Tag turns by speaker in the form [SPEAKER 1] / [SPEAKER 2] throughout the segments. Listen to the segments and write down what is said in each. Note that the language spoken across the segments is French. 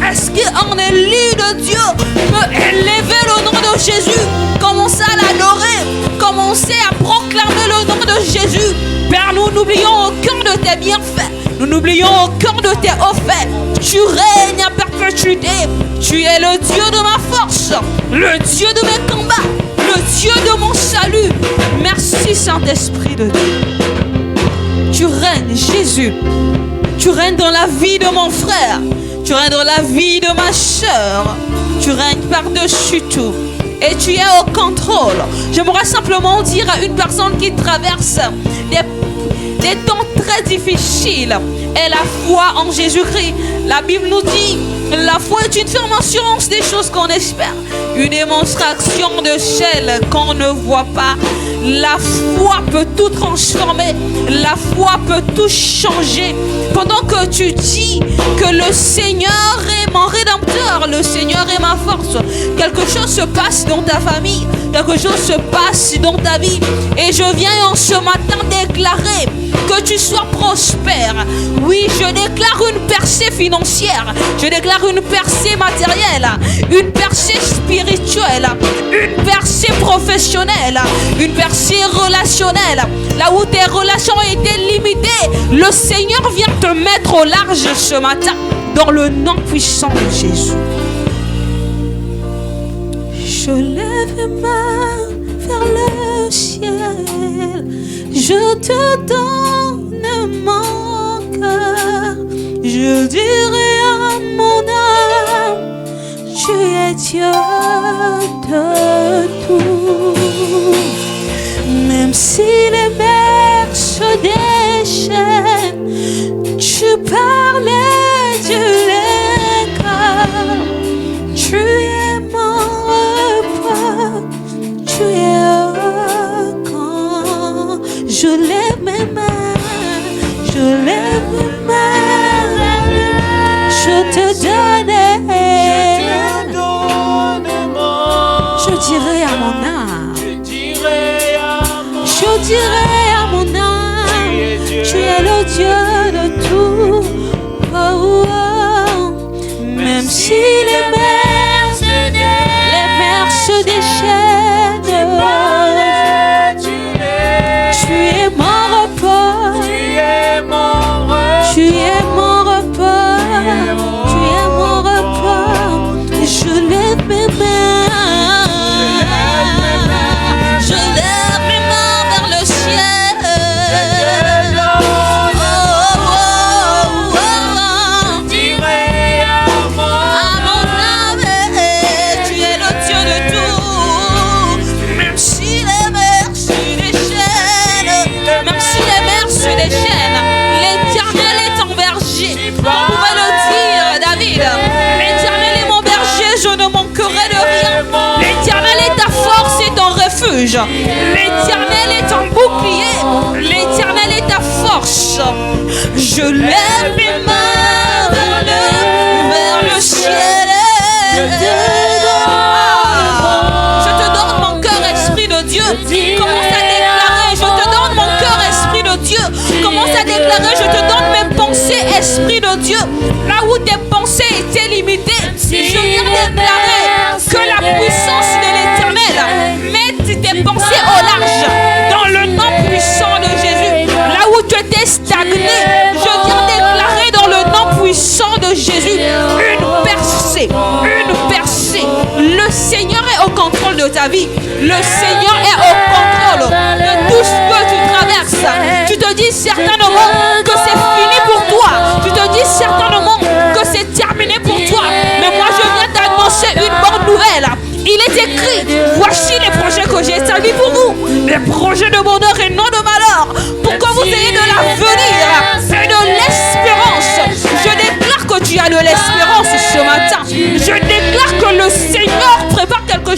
[SPEAKER 1] Est-ce qu'en élu de Dieu peut élever le nom de Jésus? Commencez à l'adorer, commencez à proclamer le nom de Jésus. Père, nous n'oublions aucun de tes bienfaits, nous n'oublions aucun de tes hauts faits. Tu règnes à perpétuité, tu es le Dieu de ma force, le Dieu de mes combats, le Dieu de mon salut. Merci Saint-Esprit de Dieu. Tu règnes, Jésus. Tu règnes dans la vie de mon frère. Tu règnes dans la vie de ma soeur. Tu règnes par-dessus tout. Et tu es au contrôle. J'aimerais simplement dire à une personne qui traverse des temps très difficiles et la foi en Jésus-Christ. La Bible nous dit, la foi est une ferme assurance des choses qu'on espère, une démonstration de celles qu'on ne voit pas. La foi peut tout transformer, la foi peut tout changer. Pendant que tu dis que le Seigneur est mon rédempteur, le Seigneur est ma force, quelque chose se passe dans ta famille, quelque chose se passe dans ta vie. Et je viens en ce matin déclarer que tu sois prospère. Oui, je déclare une percée financière, je déclare une percée matérielle, une percée spirituelle, une percée professionnelle, une percée relationnelle. Là où tes relations étaient limitées, le Seigneur vient te mettre au large ce matin dans le nom puissant de Jésus. Je lève mes mains vers le ciel, je te donne mon cœur, je dirai à mon âme, tu es Dieu de tout. Même si les mers se déchaînent, tu parlais de l'écart, tu es mon repas, tu es au camp. Je lève mes mains, je lève mes mains, je te donne, je dirai à mon âme, je dirai à mon âme, tu es le Dieu de tout. Oh, oh. Même si les mers se déchaînent, tu es mon repos, tu es mon repos, tu es mon repos. Je lève mes mains, je lève mes mains vers le ciel. À mon âme, tu es le Dieu de tout. Même si les mers se déchaînent, même si les mers se déchaînent, l'Éternel est ton berger. On pouvait le dire, David. L'Éternel est mon berger, je ne manquerai de rien. L'Éternel est ta force et ton refuge. L'Éternel est ton bouclier. L'Éternel est ta force. Je lève mes mains vers le ciel. Je te donne mon cœur, Esprit de Dieu. Commence à déclarer, je te donne mon cœur, Esprit de Dieu. Commence à déclarer, je te donne mes pensées, Esprit de Dieu. Là où tes pensées étaient limitées, je viens déclarer que la puissance de l'Éternel mette tes pensées au large dans le nom puissant de Jésus. Là où tu étais stagné, je viens déclarer dans le nom puissant de Jésus une percée, une percée. Le Seigneur est au contrôle de ta vie. Le Seigneur est au contrôle de tout ce que tu traverses. Tu te dis certainement que c'est fini pour toi. Tu te dis certainement que c'est terminé pour toi. Mais moi je viens t'annoncer une bonne nouvelle. Il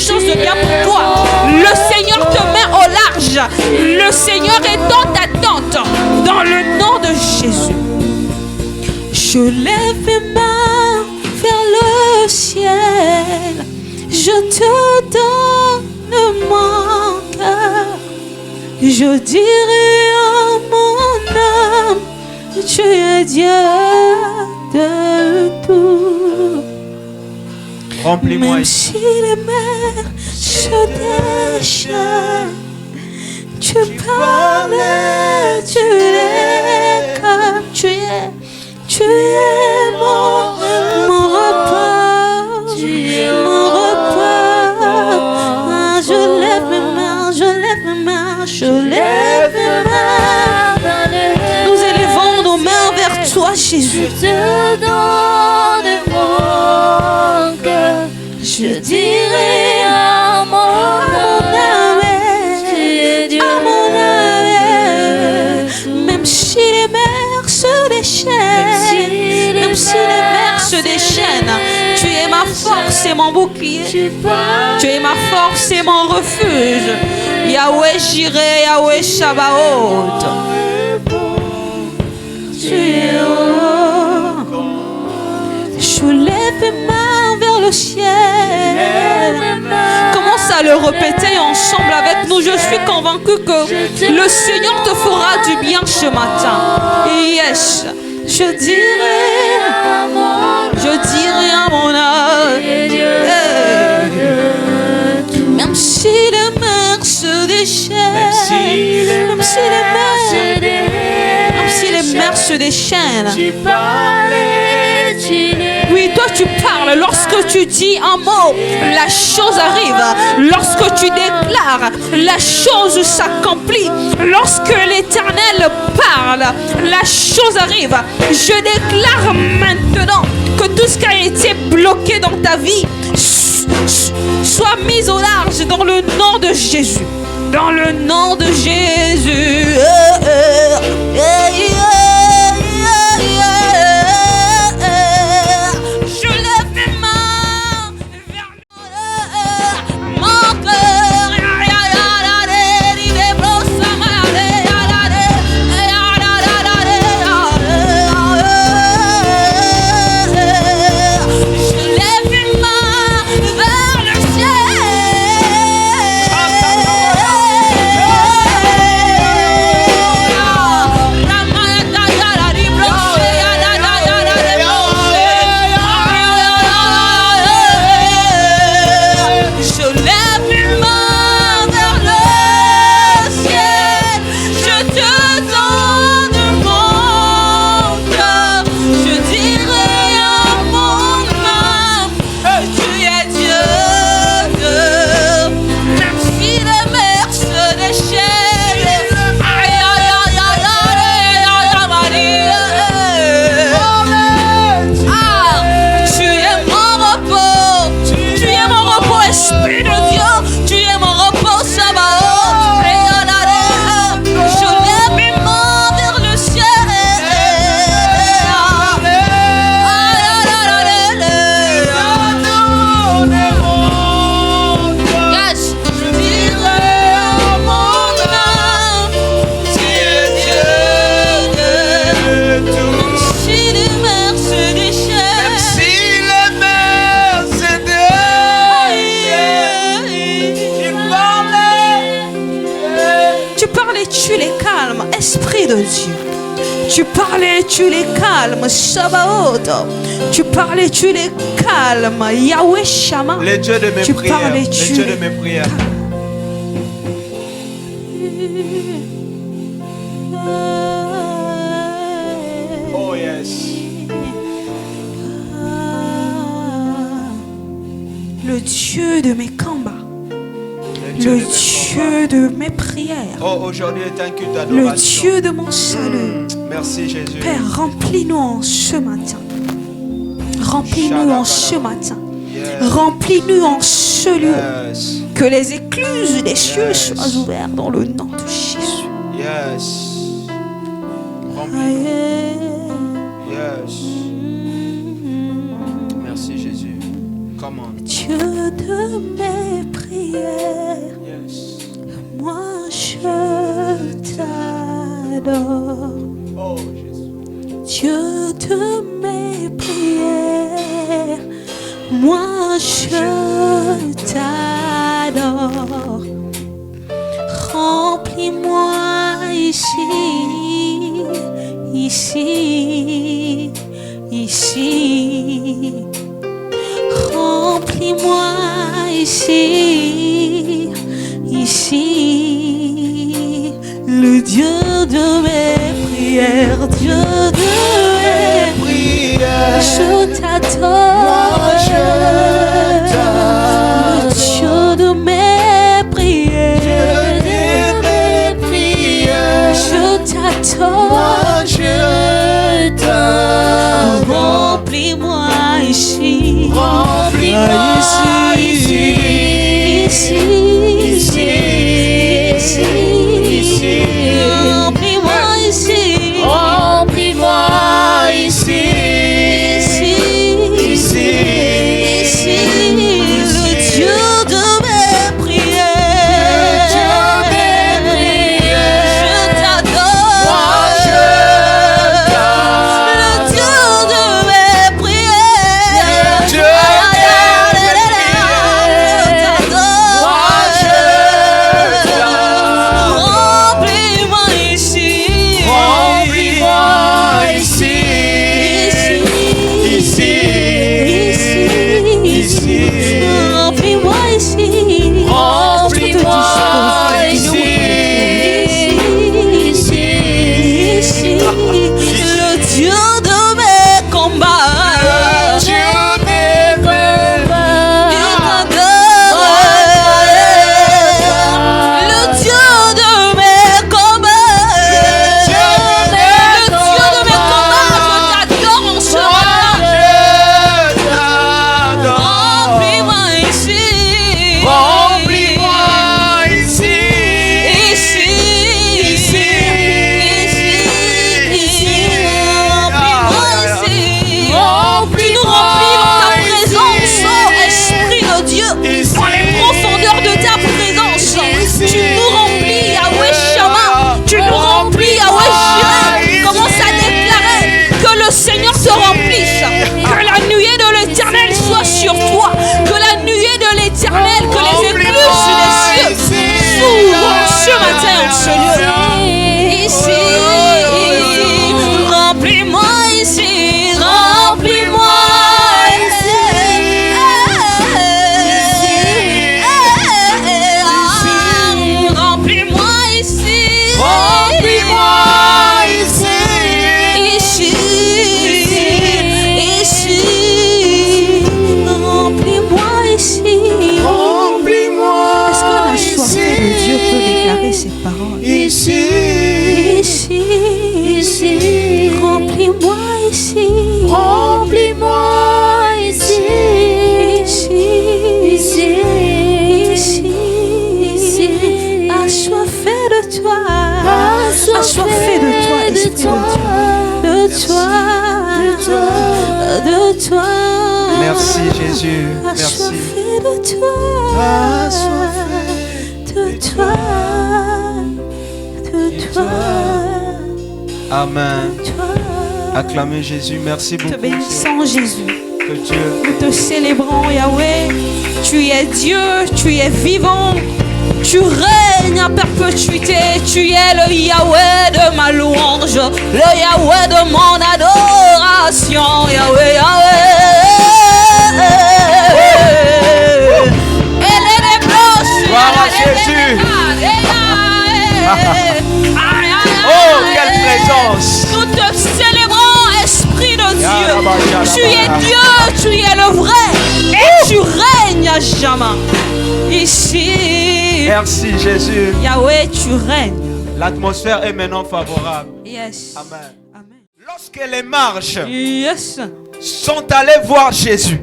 [SPEAKER 1] chose de bien pour toi. Le Seigneur te met au large. Le Seigneur est dans ta tente. Dans le nom de Jésus. Je lève mes mains vers le ciel. Je te donne mon cœur. Je dirai à mon âme, tu es Dieu de tout.
[SPEAKER 2] Remplis-moi.
[SPEAKER 1] Même si les mers se déchaînent, tu parles, tu es comme tu es. Tu es mon repas, mon repas. Je lève mes mains, je lève mes mains, je lève mes mains. Nous élevons nos mains vers toi, Jésus. Je te donne mon cœur. Je dirai à mon âme, à mon âme, même si les mers se déchaînent, même si les mers se déchaînent, tu es ma force et mon bouclier. Tu es ma force et mon refuge. Yahweh Jireh, Yahweh Shabbaoth. Tu es haut. Je lève mes mains vers le ciel. Commence à le répéter ensemble avec nous. Je suis convaincu que le Seigneur te fera du bien ce matin. Et yes, je dirai à mon âme, même si les mers se déchaînent, même si les mers se déchaînent. Oui, toi tu parles. Lorsque tu dis un mot, la chose arrive. Lorsque tu déclares, la chose s'accomplit. Lorsque l'Éternel parle, la chose arrive. Je déclare maintenant que tout ce qui a été bloqué dans ta vie soit mis au large dans le nom de Jésus. Dans le nom de Jésus. Esprit de Dieu, tu parlais, tu les calmes, Shabbaoth. Tu parlais, tu les calmes, Yahweh Shammah.
[SPEAKER 2] Les dieux de mes
[SPEAKER 1] tu
[SPEAKER 2] prières,
[SPEAKER 1] parlais,
[SPEAKER 2] les
[SPEAKER 1] tu
[SPEAKER 2] dieux de mes prières. Oh yes.
[SPEAKER 1] Le Dieu de mes combats. Le Dieu de mes prières.
[SPEAKER 2] Oh, aujourd'hui est un culte d'adoration.
[SPEAKER 1] Le Dieu de mon salut.
[SPEAKER 2] Merci Jésus.
[SPEAKER 1] Père, remplis-nous en ce matin. Remplis-nous en ce matin.
[SPEAKER 2] Yes.
[SPEAKER 1] Remplis-nous en ce lieu.
[SPEAKER 2] Yes.
[SPEAKER 1] Que les écluses des cieux soient ouvertes dans le nom de Jésus.
[SPEAKER 2] Yes. Remplis-nous. Yes. Merci Jésus. Come on.
[SPEAKER 1] Dieu de mes prières,
[SPEAKER 2] Yes.
[SPEAKER 1] moi je t'adore.
[SPEAKER 2] Oh, Jésus.
[SPEAKER 1] Dieu de mes prières, moi je t'adore. Remplis-moi ici, ici, ici. Remplis-moi ici, ici. Le Dieu de mes prières, Dieu de mes prières, je t'adore.
[SPEAKER 2] Moi, je t'adore.
[SPEAKER 1] Le Dieu de mes prières, je t'adore.
[SPEAKER 2] Moi, je t'adore.
[SPEAKER 1] Remplis-moi ici,
[SPEAKER 2] Remplis-moi ici.
[SPEAKER 1] ici,
[SPEAKER 2] Ici. Ici.
[SPEAKER 1] Remplis-moi ici,
[SPEAKER 2] Remplis-moi ici.
[SPEAKER 1] ici, ici. Le Dieu de mes prières, je t'adore.
[SPEAKER 2] Moi, je t'adore.
[SPEAKER 1] Le Dieu de mes prières,
[SPEAKER 2] Dieu de mes
[SPEAKER 1] je t'adore.
[SPEAKER 2] Moi, je t'adore.
[SPEAKER 1] Remplis-moi ici,
[SPEAKER 2] Remplis-moi ici. Ici. Ici.
[SPEAKER 1] Remplis-moi ici.
[SPEAKER 2] Remplis-moi ici.
[SPEAKER 1] Ici. Le Dieu de mes combats,
[SPEAKER 2] Dieu de mes
[SPEAKER 1] je t'adore. Le Dieu de mes combats, le Dieu de mes combats, je t'adore en ce matin. Remplis-moi ici,
[SPEAKER 2] Remplis-moi ici.
[SPEAKER 1] ici,
[SPEAKER 2] Ici.
[SPEAKER 1] ici, remplis-moi ici.
[SPEAKER 2] Remplis-moi
[SPEAKER 1] Tu nous remplis dans ta présence,
[SPEAKER 2] ici.
[SPEAKER 1] oh Esprit de Dieu,
[SPEAKER 2] Ici.
[SPEAKER 1] dans les profondeurs de ta présence.
[SPEAKER 2] Ici.
[SPEAKER 1] Tu nous remplis, Yahweh Shama, tu nous remplis, Yahweh Jireh. Commence à déclarer que le Seigneur te remplisse, que la nuée de l'Éternel soit sur toi, que la nuée de l'Éternel, que les écluses des cieux s'ouvrent ce matin en ce lieu. Ici, remplis-moi ici, remplis-moi ici, remplis-moi ici,
[SPEAKER 2] Remplis-moi ici.
[SPEAKER 1] ici, ici, remplis-moi ici.
[SPEAKER 2] Remplis-moi
[SPEAKER 1] Est-ce que la soifée de Dieu peut déclarer ces paroles?
[SPEAKER 2] ici.
[SPEAKER 1] Ici, ici, remplis-moi ici,
[SPEAKER 3] Remplis-moi ici,
[SPEAKER 1] ici,
[SPEAKER 3] ici,
[SPEAKER 1] ici, ici, assoiffé de toi, assoiffé de toi, Esprit de Dieu, de toi,
[SPEAKER 2] Merci Jésus. Merci.
[SPEAKER 1] assoiffé de toi, de toi, de toi,
[SPEAKER 2] Amen.
[SPEAKER 1] de toi.
[SPEAKER 2] Acclamez Jésus. Merci
[SPEAKER 1] Te
[SPEAKER 2] beaucoup.
[SPEAKER 1] bénissons Jésus.
[SPEAKER 2] Que Dieu.
[SPEAKER 1] Nous te célébrons, Yahweh. Tu es Dieu, tu es vivant. Tu règnes à perpétuité. Tu es le Yahweh de ma louange, le Yahweh de mon adoration. Yahweh, Yahweh.
[SPEAKER 2] Gloire à Jésus. Oh, quelle présence.
[SPEAKER 1] Nous te célébrons, Esprit de Dieu. Tu es Dieu, tu es le vrai. Et tu règnes à jamais. Ici,
[SPEAKER 2] Merci Jésus.
[SPEAKER 1] Yahweh, tu règnes.
[SPEAKER 2] L'atmosphère est maintenant favorable.
[SPEAKER 1] Yes.
[SPEAKER 2] Amen.
[SPEAKER 1] Amen.
[SPEAKER 2] Lorsque les marches
[SPEAKER 1] Yes.
[SPEAKER 2] sont allés voir Jésus.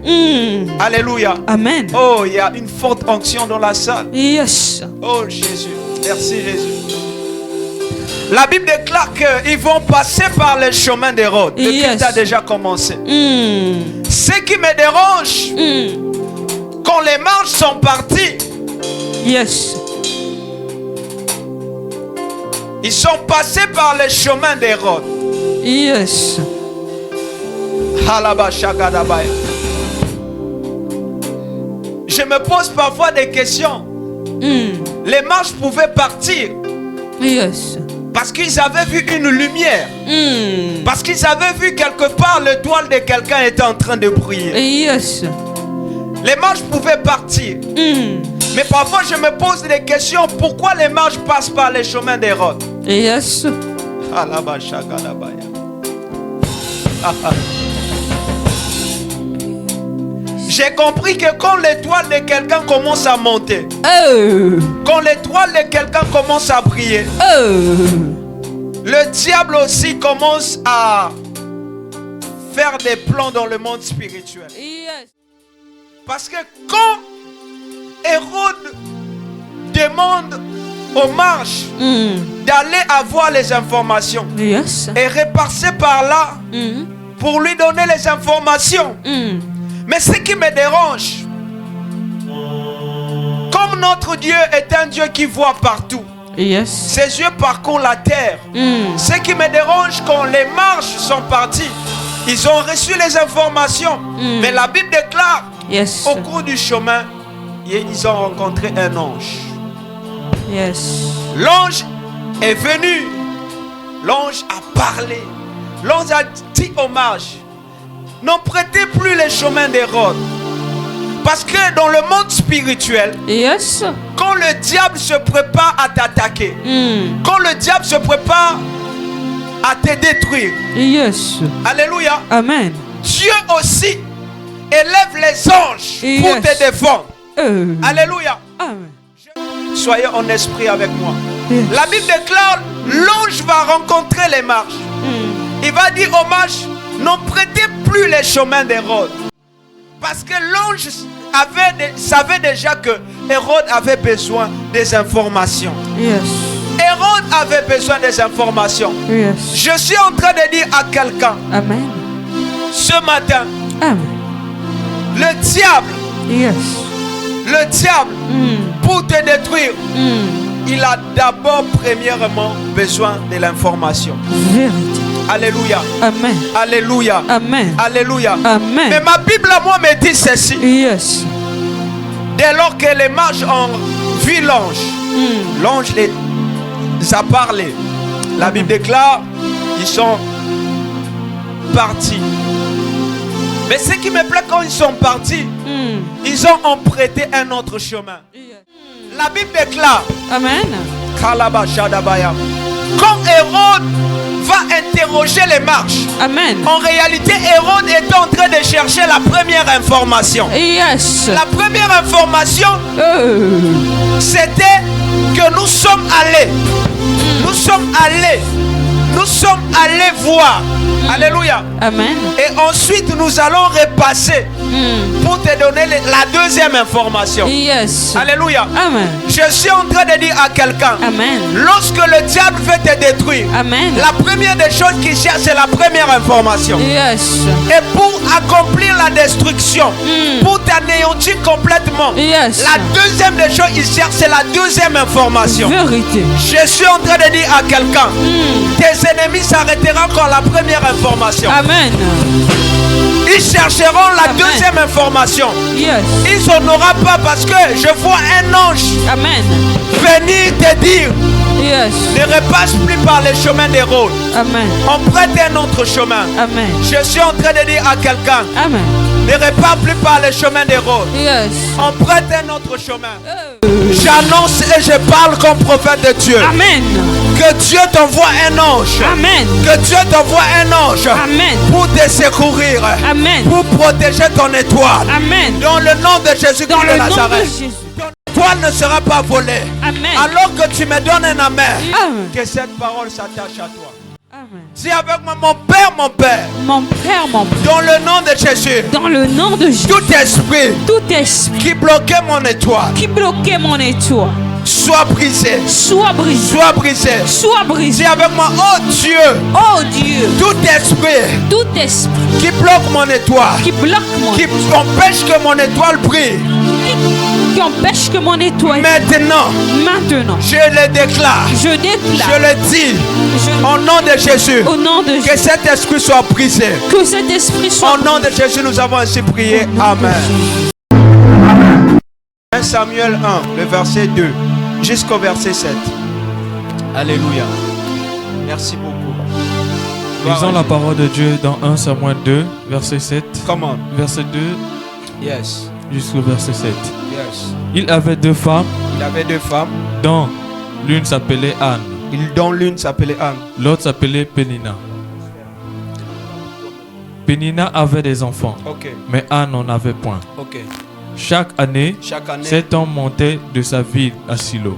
[SPEAKER 2] Alléluia.
[SPEAKER 1] Amen.
[SPEAKER 2] Oh, il y a une forte onction dans la salle.
[SPEAKER 1] Yes.
[SPEAKER 2] Oh Jésus. Merci Jésus. La Bible déclare qu'ils vont passer par le chemin d'Hérode. Le
[SPEAKER 1] Yes.
[SPEAKER 2] culte a déjà commencé. Ce qui me dérange, les marches sont partis,
[SPEAKER 1] Yes.
[SPEAKER 2] ils sont passés par le chemin d'Hérode.
[SPEAKER 1] Yes.
[SPEAKER 2] Halabashagadabaya. Je me pose parfois des questions. Les marches pouvaient partir
[SPEAKER 1] Yes.
[SPEAKER 2] parce qu'ils avaient vu une lumière. Parce qu'ils avaient vu quelque part l'étoile de quelqu'un était en train de briller.
[SPEAKER 1] Yes.
[SPEAKER 2] Les marches pouvaient partir. Mais parfois je me pose des questions. Pourquoi les marches passent par les chemins d'Hérode?
[SPEAKER 1] Yes.
[SPEAKER 2] Halabashagadabaya. J'ai compris que quand l'étoile de quelqu'un commence à monter, quand l'étoile de quelqu'un commence à briller, le diable aussi commence à faire des plans dans le monde spirituel.
[SPEAKER 1] Yes.
[SPEAKER 2] Parce que quand Hérode demande aux marches d'aller avoir les informations
[SPEAKER 1] Yes.
[SPEAKER 2] et repasser par là pour lui donner les informations. Mais ce qui me dérange, comme notre Dieu est un Dieu qui voit partout,
[SPEAKER 1] Yes.
[SPEAKER 2] ses yeux parcourent la terre. Ce qui me dérange, quand les marches sont partis, ils ont reçu les informations. Mais la Bible déclare,
[SPEAKER 1] Yes.
[SPEAKER 2] au cours du chemin, ils ont rencontré un ange.
[SPEAKER 1] Yes.
[SPEAKER 2] L'ange est venu. L'ange a parlé. L'ange a dit aux marches, n'empruntez plus les chemins d'Hérode. Parce que dans le monde spirituel,
[SPEAKER 1] Yes.
[SPEAKER 2] quand le diable se prépare à t'attaquer, quand le diable se prépare à te détruire,
[SPEAKER 1] Yes.
[SPEAKER 2] alléluia,
[SPEAKER 1] Amen.
[SPEAKER 2] Dieu aussi élève les anges pour
[SPEAKER 1] Yes.
[SPEAKER 2] te défendre. Alléluia.
[SPEAKER 1] Amen.
[SPEAKER 2] Soyez en esprit avec moi.
[SPEAKER 1] Yes.
[SPEAKER 2] La Bible déclare, l'ange va rencontrer les marches. Il va dire aux marches, n'empruntez plus les chemins d'Hérode. Parce que l'ange savait déjà que Hérode avait besoin des informations.
[SPEAKER 1] Yes.
[SPEAKER 2] Hérode avait besoin des informations.
[SPEAKER 1] Yes.
[SPEAKER 2] Je suis en train de dire à quelqu'un,
[SPEAKER 1] Amen.
[SPEAKER 2] ce matin,
[SPEAKER 1] Amen.
[SPEAKER 2] le diable,
[SPEAKER 1] Yes.
[SPEAKER 2] pour te détruire, il a d'abord premièrement besoin de l'information.
[SPEAKER 1] Vérité.
[SPEAKER 2] Alléluia.
[SPEAKER 1] Amen.
[SPEAKER 2] Alléluia.
[SPEAKER 1] Amen.
[SPEAKER 2] Alléluia.
[SPEAKER 1] Amen.
[SPEAKER 2] Mais ma Bible à moi me dit ceci.
[SPEAKER 1] Yes.
[SPEAKER 2] Dès lors que les mages ont vu l'ange, l'ange les a parlé. La Bible déclare, ils sont partis. Mais ce qui me plaît, quand ils sont partis, ils ont emprunté un autre chemin. La Bible déclare,
[SPEAKER 1] Amen.
[SPEAKER 2] Kalabashadabaya, quand Hérode va interroger les marches,
[SPEAKER 1] Amen.
[SPEAKER 2] en réalité, Hérode est en train de chercher la première information.
[SPEAKER 1] Yes.
[SPEAKER 2] La première information, c'était que nous sommes allés. Nous sommes allés voir. Alléluia.
[SPEAKER 1] Amen.
[SPEAKER 2] Et ensuite, nous allons repasser pour te donner la deuxième information.
[SPEAKER 1] Yes.
[SPEAKER 2] Alléluia.
[SPEAKER 1] Amen.
[SPEAKER 2] Je suis en train de dire à quelqu'un,
[SPEAKER 1] Amen.
[SPEAKER 2] lorsque le diable veut te détruire,
[SPEAKER 1] Amen.
[SPEAKER 2] la première des choses qu'il cherche, c'est la première information.
[SPEAKER 1] Yes.
[SPEAKER 2] Et pour accomplir la destruction, pour t'anéantir complètement,
[SPEAKER 1] Yes.
[SPEAKER 2] la deuxième des choses qu'il cherche, c'est la deuxième information.
[SPEAKER 1] Vérité.
[SPEAKER 2] Je suis en train de dire à quelqu'un, tes ennemis s'arrêteront quand la première information.
[SPEAKER 1] Amen.
[SPEAKER 2] Ils chercheront la
[SPEAKER 1] Amen.
[SPEAKER 2] deuxième information.
[SPEAKER 1] Yes.
[SPEAKER 2] Ils n'en auront pas parce que je vois un ange
[SPEAKER 1] Amen.
[SPEAKER 2] venir te dire,
[SPEAKER 1] Yes.
[SPEAKER 2] ne repasse plus par les chemins des rôles.
[SPEAKER 1] Amen.
[SPEAKER 2] On prête un autre chemin.
[SPEAKER 1] Amen.
[SPEAKER 2] Je suis en train de dire à quelqu'un,
[SPEAKER 1] Amen.
[SPEAKER 2] ne repars plus par les chemins des rôles.
[SPEAKER 1] Yes.
[SPEAKER 2] On prête un autre chemin. J'annonce et je parle comme prophète de Dieu.
[SPEAKER 1] Amen.
[SPEAKER 2] Que Dieu t'envoie un ange.
[SPEAKER 1] Amen.
[SPEAKER 2] Que Dieu t'envoie un ange.
[SPEAKER 1] Amen.
[SPEAKER 2] Pour te secourir.
[SPEAKER 1] Amen.
[SPEAKER 2] Pour protéger ton étoile.
[SPEAKER 1] Amen.
[SPEAKER 2] Dans le nom de Jésus
[SPEAKER 1] Dans
[SPEAKER 2] de
[SPEAKER 1] le nom de
[SPEAKER 2] Nazareth.
[SPEAKER 1] Jésus.
[SPEAKER 2] Ton étoile ne sera pas volée.
[SPEAKER 1] Amen.
[SPEAKER 2] Alors que tu me donnes un amen.
[SPEAKER 1] Amen.
[SPEAKER 2] Que cette parole s'attache à toi.
[SPEAKER 1] Amen.
[SPEAKER 2] Dis avec moi, mon Père, mon Père.
[SPEAKER 1] Mon Père, mon Père.
[SPEAKER 2] Dans le nom de Jésus.
[SPEAKER 1] Dans le nom de Jésus.
[SPEAKER 2] Tout esprit
[SPEAKER 1] Tout esprit
[SPEAKER 2] qui bloquait mon étoile.
[SPEAKER 1] qui bloquait mon étoile
[SPEAKER 2] Sois brisé.
[SPEAKER 1] soit brisé.
[SPEAKER 2] Sois brisé.
[SPEAKER 1] Soit brisé.
[SPEAKER 2] Dis avec moi, oh Dieu.
[SPEAKER 1] Oh Dieu.
[SPEAKER 2] Tout esprit
[SPEAKER 1] Tout esprit
[SPEAKER 2] qui bloque mon étoile.
[SPEAKER 1] qui bloque mon
[SPEAKER 2] Qui empêche que mon étoile brille.
[SPEAKER 1] qui qui empêche que mon nettoyage.
[SPEAKER 2] Maintenant,
[SPEAKER 1] Maintenant,
[SPEAKER 2] je le déclare.
[SPEAKER 1] je
[SPEAKER 2] Je
[SPEAKER 1] déclare
[SPEAKER 2] le dis. Au nom de Jésus.
[SPEAKER 1] au nom de
[SPEAKER 2] Que
[SPEAKER 1] Jésus
[SPEAKER 2] cet esprit soit brisé.
[SPEAKER 1] que cet esprit soit
[SPEAKER 2] Au nom de Jésus, nous avons ainsi prié. Amen. 1 Samuel 1, le verset 2 jusqu'au verset 7. Alléluia. Merci beaucoup.
[SPEAKER 4] Lisons la parole de Dieu dans 1 Samuel 2, verset 7.
[SPEAKER 2] Come on.
[SPEAKER 4] Verset 2
[SPEAKER 2] Yes.
[SPEAKER 4] jusqu'au verset 7.
[SPEAKER 2] Yes.
[SPEAKER 4] Il avait deux femmes,
[SPEAKER 2] Il avait deux femmes,
[SPEAKER 4] dont l'une s'appelait Anne,
[SPEAKER 2] dont l'une s'appelait Anne.
[SPEAKER 4] l'autre s'appelait Pénina. Pénina avait des enfants,
[SPEAKER 2] Ok.
[SPEAKER 4] mais Anne n'en avait point.
[SPEAKER 2] Ok.
[SPEAKER 4] Chaque année,
[SPEAKER 2] Chaque année,
[SPEAKER 4] cet homme montait de sa ville à Silo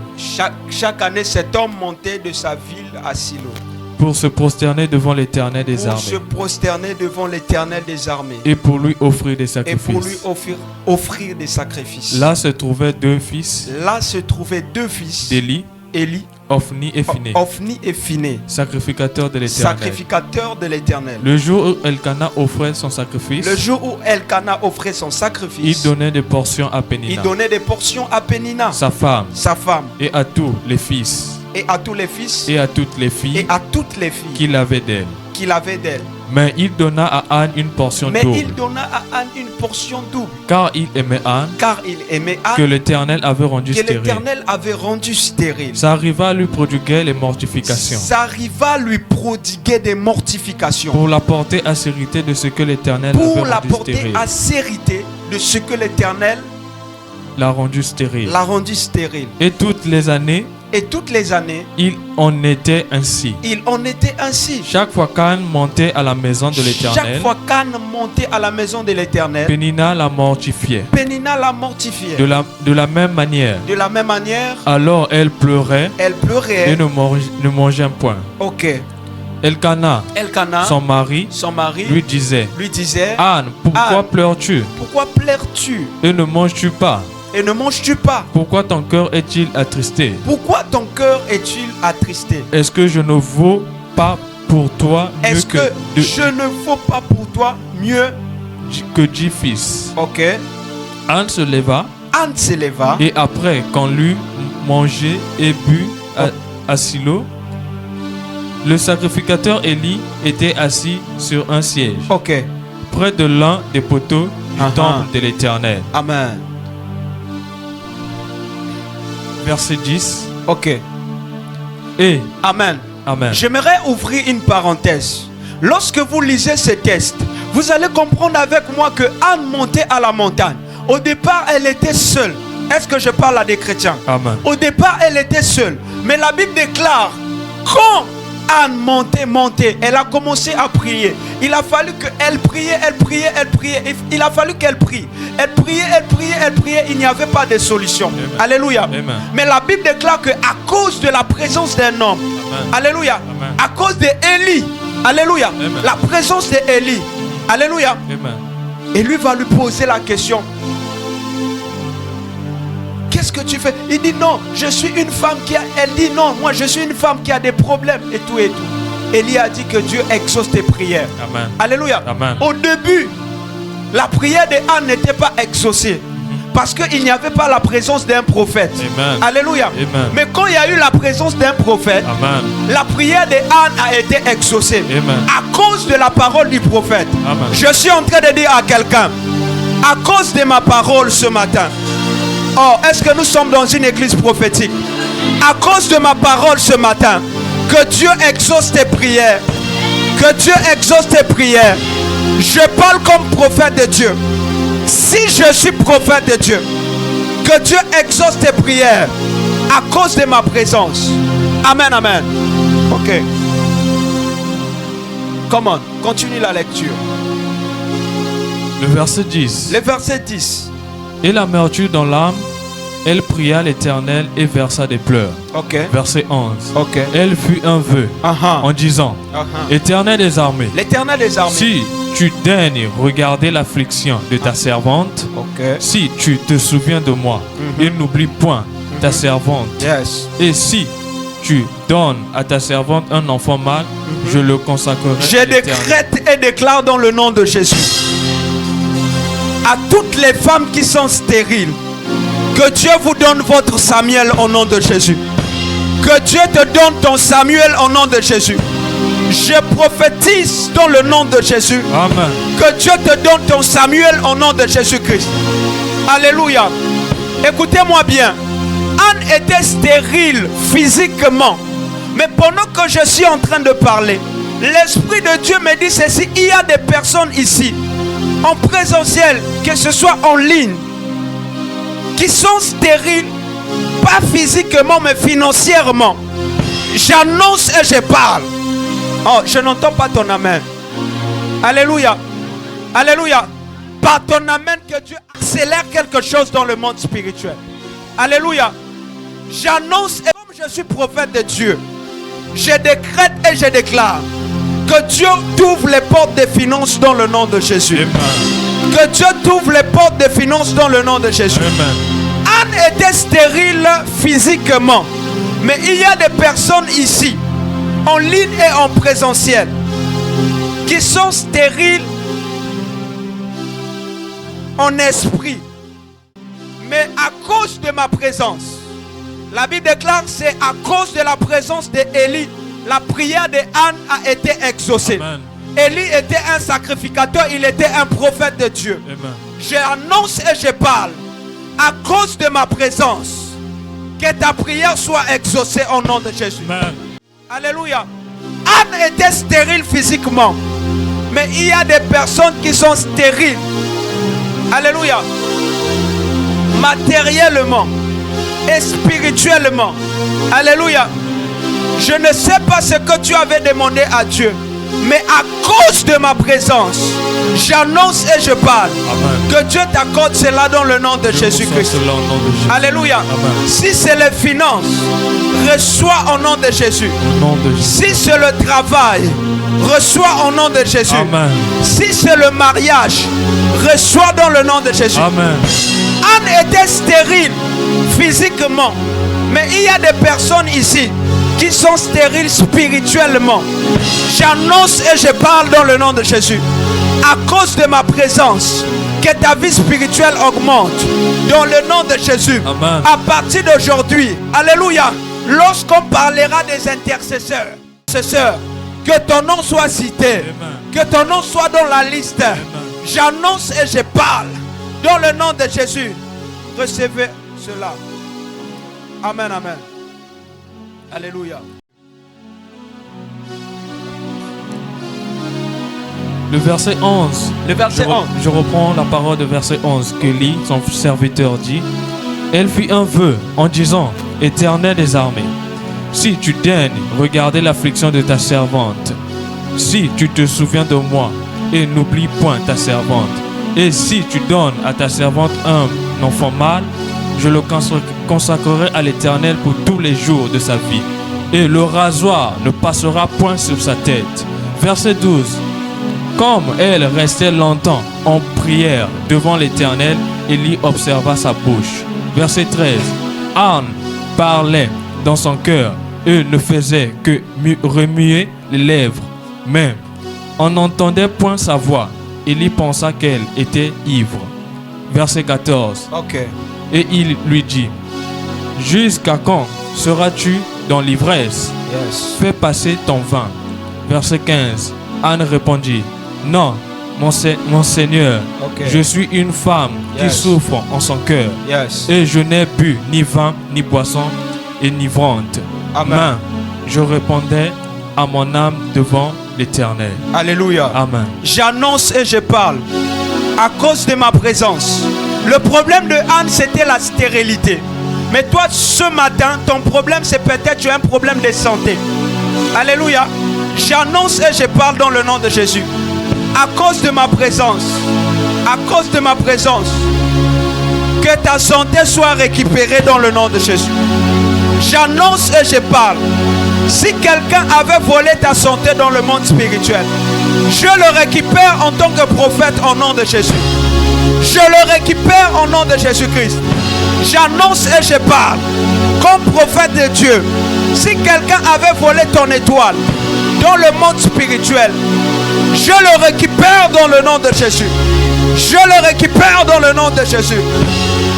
[SPEAKER 2] chaque année, cet homme montait de sa ville à Silo
[SPEAKER 4] pour se prosterner devant l'Éternel des
[SPEAKER 2] pour se
[SPEAKER 4] armées
[SPEAKER 2] prosterner devant l'Éternel des armées
[SPEAKER 4] et pour lui offrir des
[SPEAKER 2] et pour lui
[SPEAKER 4] sacrifices.
[SPEAKER 2] offrir des sacrifices.
[SPEAKER 4] Là se trouvaient deux fils
[SPEAKER 2] Là se trouvaient deux fils
[SPEAKER 4] d'Élie,
[SPEAKER 2] Élie,
[SPEAKER 4] Ophni et Phiné,
[SPEAKER 2] Ophni et Phiné,
[SPEAKER 4] sacrificateurs de l'Éternel.
[SPEAKER 2] sacrificateurs de l'Éternel.
[SPEAKER 4] Le jour où Elkana offrait son sacrifice,
[SPEAKER 2] Le jour où Elkana offrait son
[SPEAKER 4] il
[SPEAKER 2] sacrifice,
[SPEAKER 4] donnait des portions à
[SPEAKER 2] il
[SPEAKER 4] Pénina,
[SPEAKER 2] donnait des portions à Pénina,
[SPEAKER 4] sa femme,
[SPEAKER 2] sa femme,
[SPEAKER 4] et à tous les fils
[SPEAKER 2] et à tous les fils
[SPEAKER 4] et à toutes les filles
[SPEAKER 2] et à toutes les filles
[SPEAKER 4] qu'il avait d'elle.
[SPEAKER 2] qu'il avait d'elle.
[SPEAKER 4] Mais il donna à Anne une portion
[SPEAKER 2] Mais
[SPEAKER 4] double,
[SPEAKER 2] il donna à Anne une portion double,
[SPEAKER 4] car il aimait Anne,
[SPEAKER 2] car il aimait
[SPEAKER 4] que
[SPEAKER 2] Anne,
[SPEAKER 4] l'Éternel avait rendu
[SPEAKER 2] que
[SPEAKER 4] stérile.
[SPEAKER 2] l'Éternel avait rendu stérile.
[SPEAKER 4] Ça arriva à lui prodiguer les mortifications,
[SPEAKER 2] Ça arriva à lui prodiguer des mortifications
[SPEAKER 4] pour la porter à sérité de ce que l'Éternel avait
[SPEAKER 2] pour la
[SPEAKER 4] rendu
[SPEAKER 2] porter
[SPEAKER 4] stérile.
[SPEAKER 2] à sérité de ce que l'Éternel
[SPEAKER 4] L'a rendu stérile.
[SPEAKER 2] l'a rendu stérile.
[SPEAKER 4] Et toutes les années,
[SPEAKER 2] Et toutes les années,
[SPEAKER 4] il en était ainsi.
[SPEAKER 2] il en était ainsi.
[SPEAKER 4] Chaque fois qu'Anne montait à la maison de
[SPEAKER 2] Chaque
[SPEAKER 4] l'Éternel,
[SPEAKER 2] fois qu'Anne montait à la maison de l'Éternel,
[SPEAKER 4] Pénina la mortifiait.
[SPEAKER 2] Pénina la mortifiait.
[SPEAKER 4] De la même manière,
[SPEAKER 2] De la même manière,
[SPEAKER 4] alors elle pleurait
[SPEAKER 2] elle
[SPEAKER 4] et
[SPEAKER 2] pleurait.
[SPEAKER 4] ne mangeait point.
[SPEAKER 2] Ok.
[SPEAKER 4] Elkana,
[SPEAKER 2] Elkana,
[SPEAKER 4] son mari,
[SPEAKER 2] son mari,
[SPEAKER 4] lui disait:
[SPEAKER 2] lui disait,
[SPEAKER 4] Anne, pourquoi
[SPEAKER 2] Anne,
[SPEAKER 4] pleures-tu
[SPEAKER 2] pourquoi pleures-tu
[SPEAKER 4] et ne manges-tu pas?
[SPEAKER 2] et ne manges-tu pas?
[SPEAKER 4] Pourquoi ton cœur est-il attristé?
[SPEAKER 2] Pourquoi ton cœur est-il attristé?
[SPEAKER 4] Est-ce que je ne vaux pas pour toi mieux
[SPEAKER 2] Est-ce que je ne vaux pas pour toi mieux?
[SPEAKER 4] que 10 fils?
[SPEAKER 2] Ok.
[SPEAKER 4] Anne se leva
[SPEAKER 2] Anne s'éleva.
[SPEAKER 4] et après qu'on l'eut mangé et bu à Silo, le sacrificateur Élie était assis sur un siège
[SPEAKER 2] Ok.
[SPEAKER 4] près de l'un des poteaux du
[SPEAKER 2] Uh-huh.
[SPEAKER 4] temple de l'Éternel.
[SPEAKER 2] Amen.
[SPEAKER 4] Verset 10.
[SPEAKER 2] Ok.
[SPEAKER 4] Et
[SPEAKER 2] Amen.
[SPEAKER 4] Amen.
[SPEAKER 2] J'aimerais ouvrir une parenthèse. Lorsque vous lisez ce texte, vous allez comprendre avec moi que Anne montait à la montagne. Au départ, elle était seule. Est-ce que je parle à des chrétiens?
[SPEAKER 4] Amen.
[SPEAKER 2] Au départ, elle était seule. Mais la Bible déclare, quand Anne montait, elle a commencé à prier. Il a fallu qu'elle priait, elle priait. Il a fallu qu'elle prie. Elle priait. Il n'y avait pas de solution.
[SPEAKER 4] Amen.
[SPEAKER 2] Alléluia.
[SPEAKER 4] Amen.
[SPEAKER 2] Mais la Bible déclare qu'à cause de la présence d'un homme,
[SPEAKER 4] Amen.
[SPEAKER 2] alléluia,
[SPEAKER 4] Amen.
[SPEAKER 2] à cause d'Élie, alléluia,
[SPEAKER 4] Amen.
[SPEAKER 2] la présence d'Élie, alléluia,
[SPEAKER 4] Amen.
[SPEAKER 2] et lui va lui poser la question. Qu'est-ce que tu fais? Il dit non, je suis une femme qui a... Elle dit non, moi je suis une femme qui a des problèmes et tout et tout. Élie a dit que Dieu exauce tes prières.
[SPEAKER 4] Amen.
[SPEAKER 2] Alléluia.
[SPEAKER 4] Amen.
[SPEAKER 2] Au début, la prière de Anne n'était pas exaucée. Parce qu'il n'y avait pas la présence d'un prophète.
[SPEAKER 4] Amen.
[SPEAKER 2] Alléluia.
[SPEAKER 4] Amen.
[SPEAKER 2] Mais quand il y a eu la présence d'un prophète,
[SPEAKER 4] Amen.
[SPEAKER 2] la prière de Anne a été exaucée.
[SPEAKER 4] Amen.
[SPEAKER 2] À cause de la parole du prophète.
[SPEAKER 4] Amen.
[SPEAKER 2] Je suis en train de dire à quelqu'un, à cause de ma parole ce matin. Oh, est-ce que nous sommes dans une église prophétique? À cause de ma parole ce matin, que Dieu exauce tes prières. Que Dieu exauce tes prières. Je parle comme prophète de Dieu. Si je suis prophète de Dieu, que Dieu exauce tes prières à cause de ma présence. Amen, amen. Ok. Come on, continue la lecture.
[SPEAKER 4] Le verset 10.
[SPEAKER 2] Le verset 10.
[SPEAKER 4] Et l'amertume dans l'âme, elle pria l'Éternel et versa des pleurs.
[SPEAKER 2] Ok.
[SPEAKER 4] Verset 11.
[SPEAKER 2] Ok.
[SPEAKER 4] Elle fut un vœu
[SPEAKER 2] Uh-huh.
[SPEAKER 4] en disant:
[SPEAKER 2] Uh-huh.
[SPEAKER 4] Éternel des armées,
[SPEAKER 2] L'Éternel des armées.
[SPEAKER 4] si tu daignes regarder l'affliction de ta servante,
[SPEAKER 2] Ok.
[SPEAKER 4] si tu te souviens de moi et n'oublie point ta servante,
[SPEAKER 2] Yes.
[SPEAKER 4] et si tu donnes à ta servante un enfant mâle, je le consacrerai
[SPEAKER 2] Je
[SPEAKER 4] à l'Éternel.
[SPEAKER 2] décrète et déclare dans le nom de Jésus à toutes les femmes qui sont stériles, Que Dieu vous donne votre Samuel au nom de Jésus. Que Dieu te donne ton Samuel au nom de Jésus. Je prophétise dans le nom de Jésus.
[SPEAKER 4] Amen.
[SPEAKER 2] Que Dieu te donne ton Samuel au nom de Jésus-Christ. Alléluia. Écoutez-moi bien. Anne était stérile physiquement. Mais pendant que je suis en train de parler, l'Esprit de Dieu me dit ceci. Il y a des personnes ici, en présentiel, que ce soit en ligne, qui sont stériles, pas physiquement, mais financièrement. J'annonce et je parle. Oh, je n'entends pas ton amen. Alléluia. Alléluia. Par ton amen, que Dieu accélère quelque chose dans le monde spirituel. Alléluia. J'annonce, et comme je suis prophète de Dieu, je décrète et je déclare que Dieu t'ouvre les portes des finances dans le nom de Jésus.
[SPEAKER 4] Amen.
[SPEAKER 2] Que Dieu t'ouvre les portes des finances dans le nom de Jésus.
[SPEAKER 4] Amen.
[SPEAKER 2] Anne était stérile physiquement. Mais il y a des personnes ici, en ligne et en présentiel, qui sont stériles en esprit. Mais à cause de ma présence, la Bible déclare que c'est à cause de la présence d'Élie, la prière de Anne a été exaucée.
[SPEAKER 4] Amen.
[SPEAKER 2] Élie était un sacrificateur, il était un prophète de Dieu.
[SPEAKER 4] Amen.
[SPEAKER 2] J'annonce et je parle, à cause de ma présence, que ta prière soit exaucée au nom de Jésus.
[SPEAKER 4] Amen.
[SPEAKER 2] Alléluia. Anne était stérile physiquement, mais il y a des personnes qui sont stériles. Alléluia. Matériellement et spirituellement. Alléluia. Je ne sais pas ce que tu avais demandé à Dieu, mais à cause de ma présence, j'annonce et je parle.
[SPEAKER 4] Amen.
[SPEAKER 2] Que Dieu t'accorde cela dans le nom de Jésus-Christ.
[SPEAKER 4] Cela au nom de Jésus.
[SPEAKER 2] Alléluia.
[SPEAKER 4] Amen.
[SPEAKER 2] Si c'est les finances, reçois au nom de Jésus.
[SPEAKER 4] Au nom de Jésus.
[SPEAKER 2] Si c'est le travail, reçois au nom de Jésus.
[SPEAKER 4] Amen.
[SPEAKER 2] Si c'est le mariage, reçois dans le nom de Jésus.
[SPEAKER 4] Amen.
[SPEAKER 2] Anne était stérile physiquement, mais il y a des personnes ici qui sont stériles spirituellement. J'annonce et je parle dans le nom de Jésus. À cause de ma présence, que ta vie spirituelle augmente dans le nom de Jésus.
[SPEAKER 4] Amen.
[SPEAKER 2] À partir d'aujourd'hui, alléluia, lorsqu'on parlera des intercesseurs, que ton nom soit cité.
[SPEAKER 4] Amen.
[SPEAKER 2] Que ton nom soit dans la liste.
[SPEAKER 4] Amen.
[SPEAKER 2] J'annonce et je parle dans le nom de Jésus. Recevez cela. Amen, amen. Alléluia.
[SPEAKER 4] Le verset 11.
[SPEAKER 2] Le verset 11.
[SPEAKER 4] Je reprends la parole de verset 11 que lit son serviteur dit. Elle fit un vœu en disant, Éternel des armées, si tu daignes regarder l'affliction de ta servante, si tu te souviens de moi et n'oublie point ta servante, et si tu donnes à ta servante un enfant mâle, je le consacrerai à l'Éternel pour tous les jours de sa vie, et le rasoir ne passera point sur sa tête. Verset 12. Comme elle restait longtemps en prière devant l'Éternel, Élie observa sa bouche. Verset 13. Anne parlait dans son cœur et ne faisait que remuer les lèvres, mais on n'entendait point sa voix. Élie pensa qu'elle était ivre. Verset 14.
[SPEAKER 2] Ok.
[SPEAKER 4] Et il lui dit, jusqu'à quand seras-tu dans l'ivresse?
[SPEAKER 2] Yes.
[SPEAKER 4] Fais passer ton vin. Verset 15. Anne répondit, non, mon Seigneur,
[SPEAKER 2] Ok.
[SPEAKER 4] je suis une femme qui
[SPEAKER 2] Yes.
[SPEAKER 4] souffre en son cœur,
[SPEAKER 2] Yes.
[SPEAKER 4] et je n'ai bu ni vin, ni boisson enivrante.
[SPEAKER 2] Amen.
[SPEAKER 4] Mais je répondais à mon âme devant l'Éternel.
[SPEAKER 2] Alléluia.
[SPEAKER 4] Amen.
[SPEAKER 2] J'annonce et je parle à cause de ma présence. Le problème de Anne, c'était la stérilité. Mais toi, ce matin, ton problème, c'est peut-être tu as un problème de santé. Alléluia. J'annonce et je parle dans le nom de Jésus. À cause de ma présence, à cause de ma présence, que ta santé soit récupérée dans le nom de Jésus. J'annonce et je parle. Si quelqu'un avait volé ta santé dans le monde spirituel, je le récupère en tant que prophète au nom de Jésus. Je le récupère au nom de Jésus-Christ. J'annonce et je parle comme prophète de Dieu. Si quelqu'un avait volé ton étoile dans le monde spirituel, je le récupère dans le nom de Jésus. Je le récupère dans le nom de Jésus.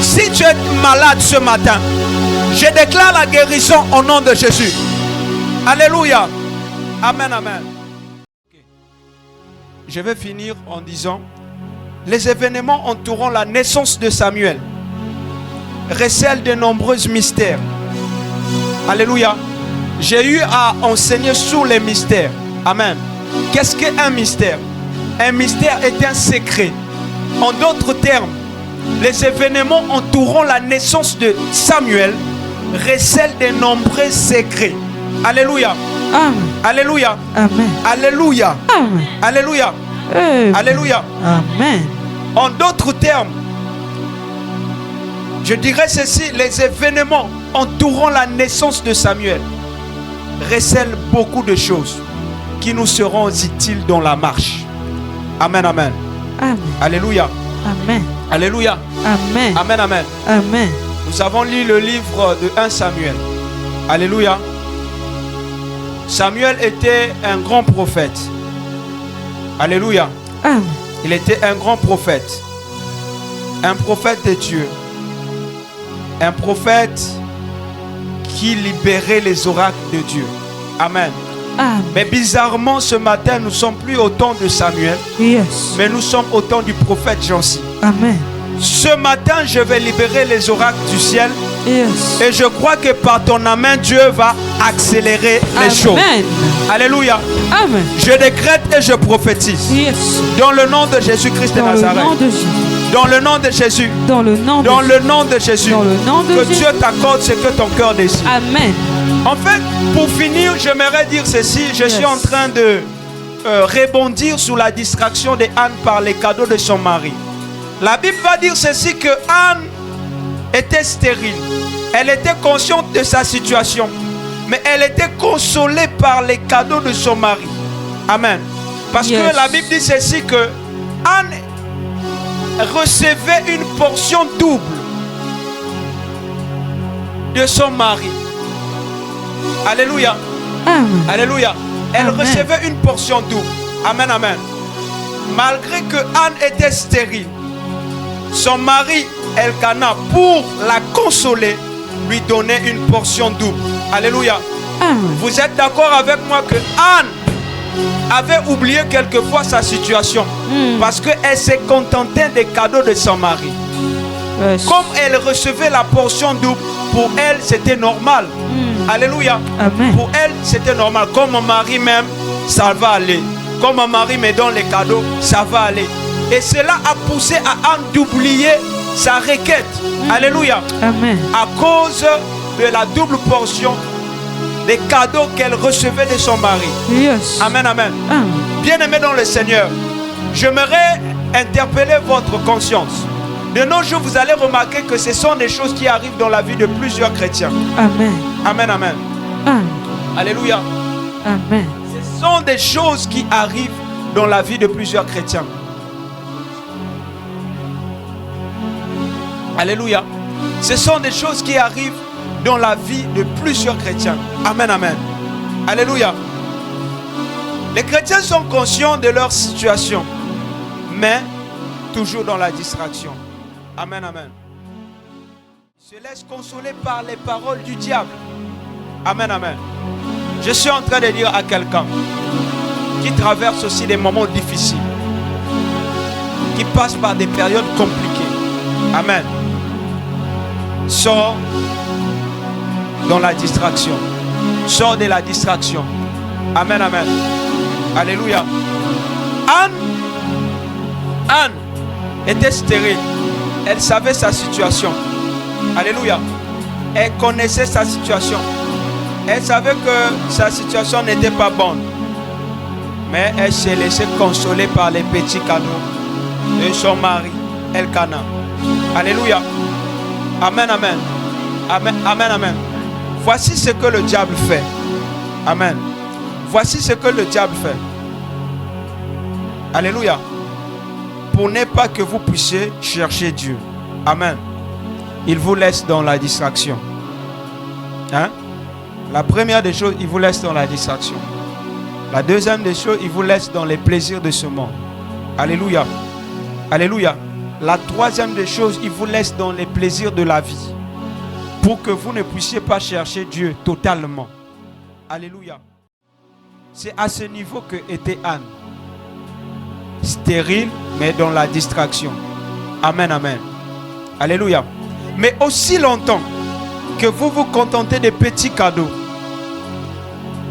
[SPEAKER 2] Si tu es malade ce matin, je déclare la guérison au nom de Jésus. Alléluia. Amen, amen. Je vais finir en disant, les événements entourant la naissance de Samuel recèlent de nombreux mystères. Alléluia. J'ai eu à enseigner sur les mystères. Amen. Qu'est-ce qu'un mystère? Un mystère est un secret. En d'autres termes, les événements entourant la naissance de Samuel recèlent de nombreux secrets. Alléluia.
[SPEAKER 1] Amen.
[SPEAKER 2] Alléluia.
[SPEAKER 1] Amen.
[SPEAKER 2] Alléluia.
[SPEAKER 1] Amen.
[SPEAKER 2] Alléluia. Alléluia.
[SPEAKER 1] Amen.
[SPEAKER 2] En d'autres termes, je dirais ceci, les événements entourant la naissance de Samuel recèlent beaucoup de choses qui nous seront utiles dans la marche. Amen, amen.
[SPEAKER 1] Amen.
[SPEAKER 2] Alléluia.
[SPEAKER 1] Amen.
[SPEAKER 2] Alléluia.
[SPEAKER 1] Amen.
[SPEAKER 2] Amen, amen.
[SPEAKER 1] Amen.
[SPEAKER 2] Nous avons lu le livre de 1 Samuel. Alléluia. Samuel était un grand prophète. Alléluia.
[SPEAKER 1] Amen.
[SPEAKER 2] Il était un grand prophète. Un prophète de Dieu. Un prophète qui libérait les oracles de Dieu. Amen.
[SPEAKER 1] Amen.
[SPEAKER 2] Mais bizarrement, ce matin, nous ne sommes plus au temps de Samuel,
[SPEAKER 1] Yes.
[SPEAKER 2] mais nous sommes au temps du prophète Jansi.
[SPEAKER 1] Amen.
[SPEAKER 2] Ce matin, je vais libérer les oracles du ciel.
[SPEAKER 1] Yes.
[SPEAKER 2] Et je crois que par ton amen, Dieu va accélérer les choses.
[SPEAKER 1] Amen.
[SPEAKER 2] Alléluia.
[SPEAKER 1] Amen.
[SPEAKER 2] Je décrète et je prophétise.
[SPEAKER 1] Yes.
[SPEAKER 2] Dans le nom de Jésus-Christ de
[SPEAKER 1] Dans le
[SPEAKER 2] Nazareth.
[SPEAKER 1] nom de Jésus.
[SPEAKER 2] Dans le nom de Jésus.
[SPEAKER 1] Dans le nom de
[SPEAKER 2] Dans
[SPEAKER 1] Jésus.
[SPEAKER 2] le nom de Jésus.
[SPEAKER 1] Dans le nom de
[SPEAKER 2] que
[SPEAKER 1] Jésus.
[SPEAKER 2] Dieu t'accorde ce que ton cœur désire.
[SPEAKER 1] Amen.
[SPEAKER 2] En fait, pour finir, j'aimerais dire ceci. Je suis en train de rebondir sur la distraction de Anne par les cadeaux de son mari. La Bible va dire ceci, que Anne était stérile. Elle était consciente de sa situation. Mais elle était consolée par les cadeaux de son mari. Amen. Parce que la Bible dit ceci, que Anne recevait une portion double de son mari. Alléluia.
[SPEAKER 1] Amen.
[SPEAKER 2] Alléluia. Elle
[SPEAKER 1] Amen.
[SPEAKER 2] recevait une portion double. Amen, amen. Malgré que Anne était stérile, son mari Elkana, pour la consoler, lui donnait une portion double. Alléluia.
[SPEAKER 1] Amen.
[SPEAKER 2] Vous êtes d'accord avec moi que Anne avait oublié quelquefois sa situation parce qu'elle s'est contentée des cadeaux de son mari.
[SPEAKER 1] Yes.
[SPEAKER 2] Comme elle recevait la portion double, pour elle c'était normal. Alléluia.
[SPEAKER 1] Amen.
[SPEAKER 2] Pour elle c'était normal. Comme mon mari même, ça va aller. Comme mon mari me donne les cadeaux, ça va aller. Et cela a poussé à Anne d'oublier sa requête. Alléluia.
[SPEAKER 1] Amen.
[SPEAKER 2] À cause de la double portion des cadeaux qu'elle recevait de son mari.
[SPEAKER 1] Yes.
[SPEAKER 2] Amen, amen.
[SPEAKER 1] Amen.
[SPEAKER 2] Bien-aimés dans le Seigneur, j'aimerais interpeller votre conscience. De nos jours, vous allez remarquer que ce sont des choses qui arrivent dans la vie de plusieurs chrétiens.
[SPEAKER 1] Amen.
[SPEAKER 2] Amen, amen.
[SPEAKER 1] Amen.
[SPEAKER 2] Alléluia.
[SPEAKER 1] Amen.
[SPEAKER 2] Ce sont des choses qui arrivent dans la vie de plusieurs chrétiens. Alléluia. Ce sont des choses qui arrivent dans la vie de plusieurs chrétiens. Amen, amen. Alléluia. Les chrétiens sont conscients de leur situation, mais toujours dans la distraction. Amen, amen. Ils se laissent consoler par les paroles du diable. Amen, amen. Je suis en train de dire à quelqu'un qui traverse aussi des moments difficiles, qui passe par des périodes compliquées. Amen. Sors dans la distraction. Sors de la distraction. Amen, amen. Alléluia. Anne était stérile. Elle savait sa situation. Alléluia. Elle connaissait sa situation. Elle savait que sa situation n'était pas bonne. Mais elle s'est laissée consoler par les petits cadeaux de son mari, Elkana. Alléluia. Amen, amen. Amen, amen, amen. Voici ce que le diable fait. Amen. Voici ce que le diable fait. Alléluia. Pour ne pas que vous puissiez chercher Dieu. Amen. Il vous laisse dans la distraction. Hein? La première des choses, il vous laisse dans la distraction. La deuxième des choses, il vous laisse dans les plaisirs de ce monde. Alléluia. Alléluia. La troisième des choses, il vous laisse dans les plaisirs de la vie pour que vous ne puissiez pas chercher Dieu totalement. Alléluia. C'est à ce niveau que était Anne. Stérile, mais dans la distraction. Amen, amen. Alléluia. Mais aussi longtemps que vous vous contentez des petits cadeaux,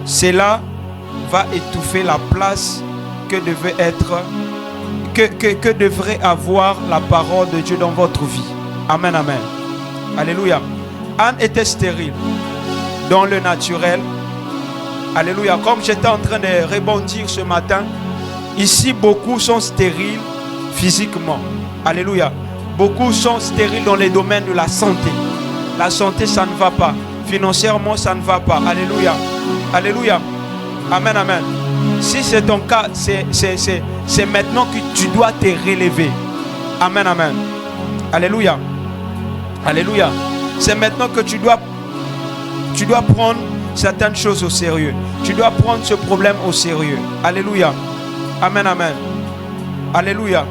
[SPEAKER 2] cela va étouffer la place que devait être, que devrait avoir la parole de Dieu dans votre vie. Amen, amen. Alléluia. Anne était stérile dans le naturel. Alléluia. Comme j'étais en train de rebondir ce matin, ici beaucoup sont stériles physiquement. Alléluia. Beaucoup sont stériles dans les domaines de la santé. La santé, ça ne va pas. Financièrement, ça ne va pas. Alléluia. Alléluia. Amen, amen. Si c'est ton cas, c'est maintenant que tu dois te relever. Amen, amen. Alléluia. Alléluia. C'est maintenant que tu dois prendre certaines choses au sérieux. Tu dois prendre ce problème au sérieux. Alléluia. Amen, amen. Alléluia.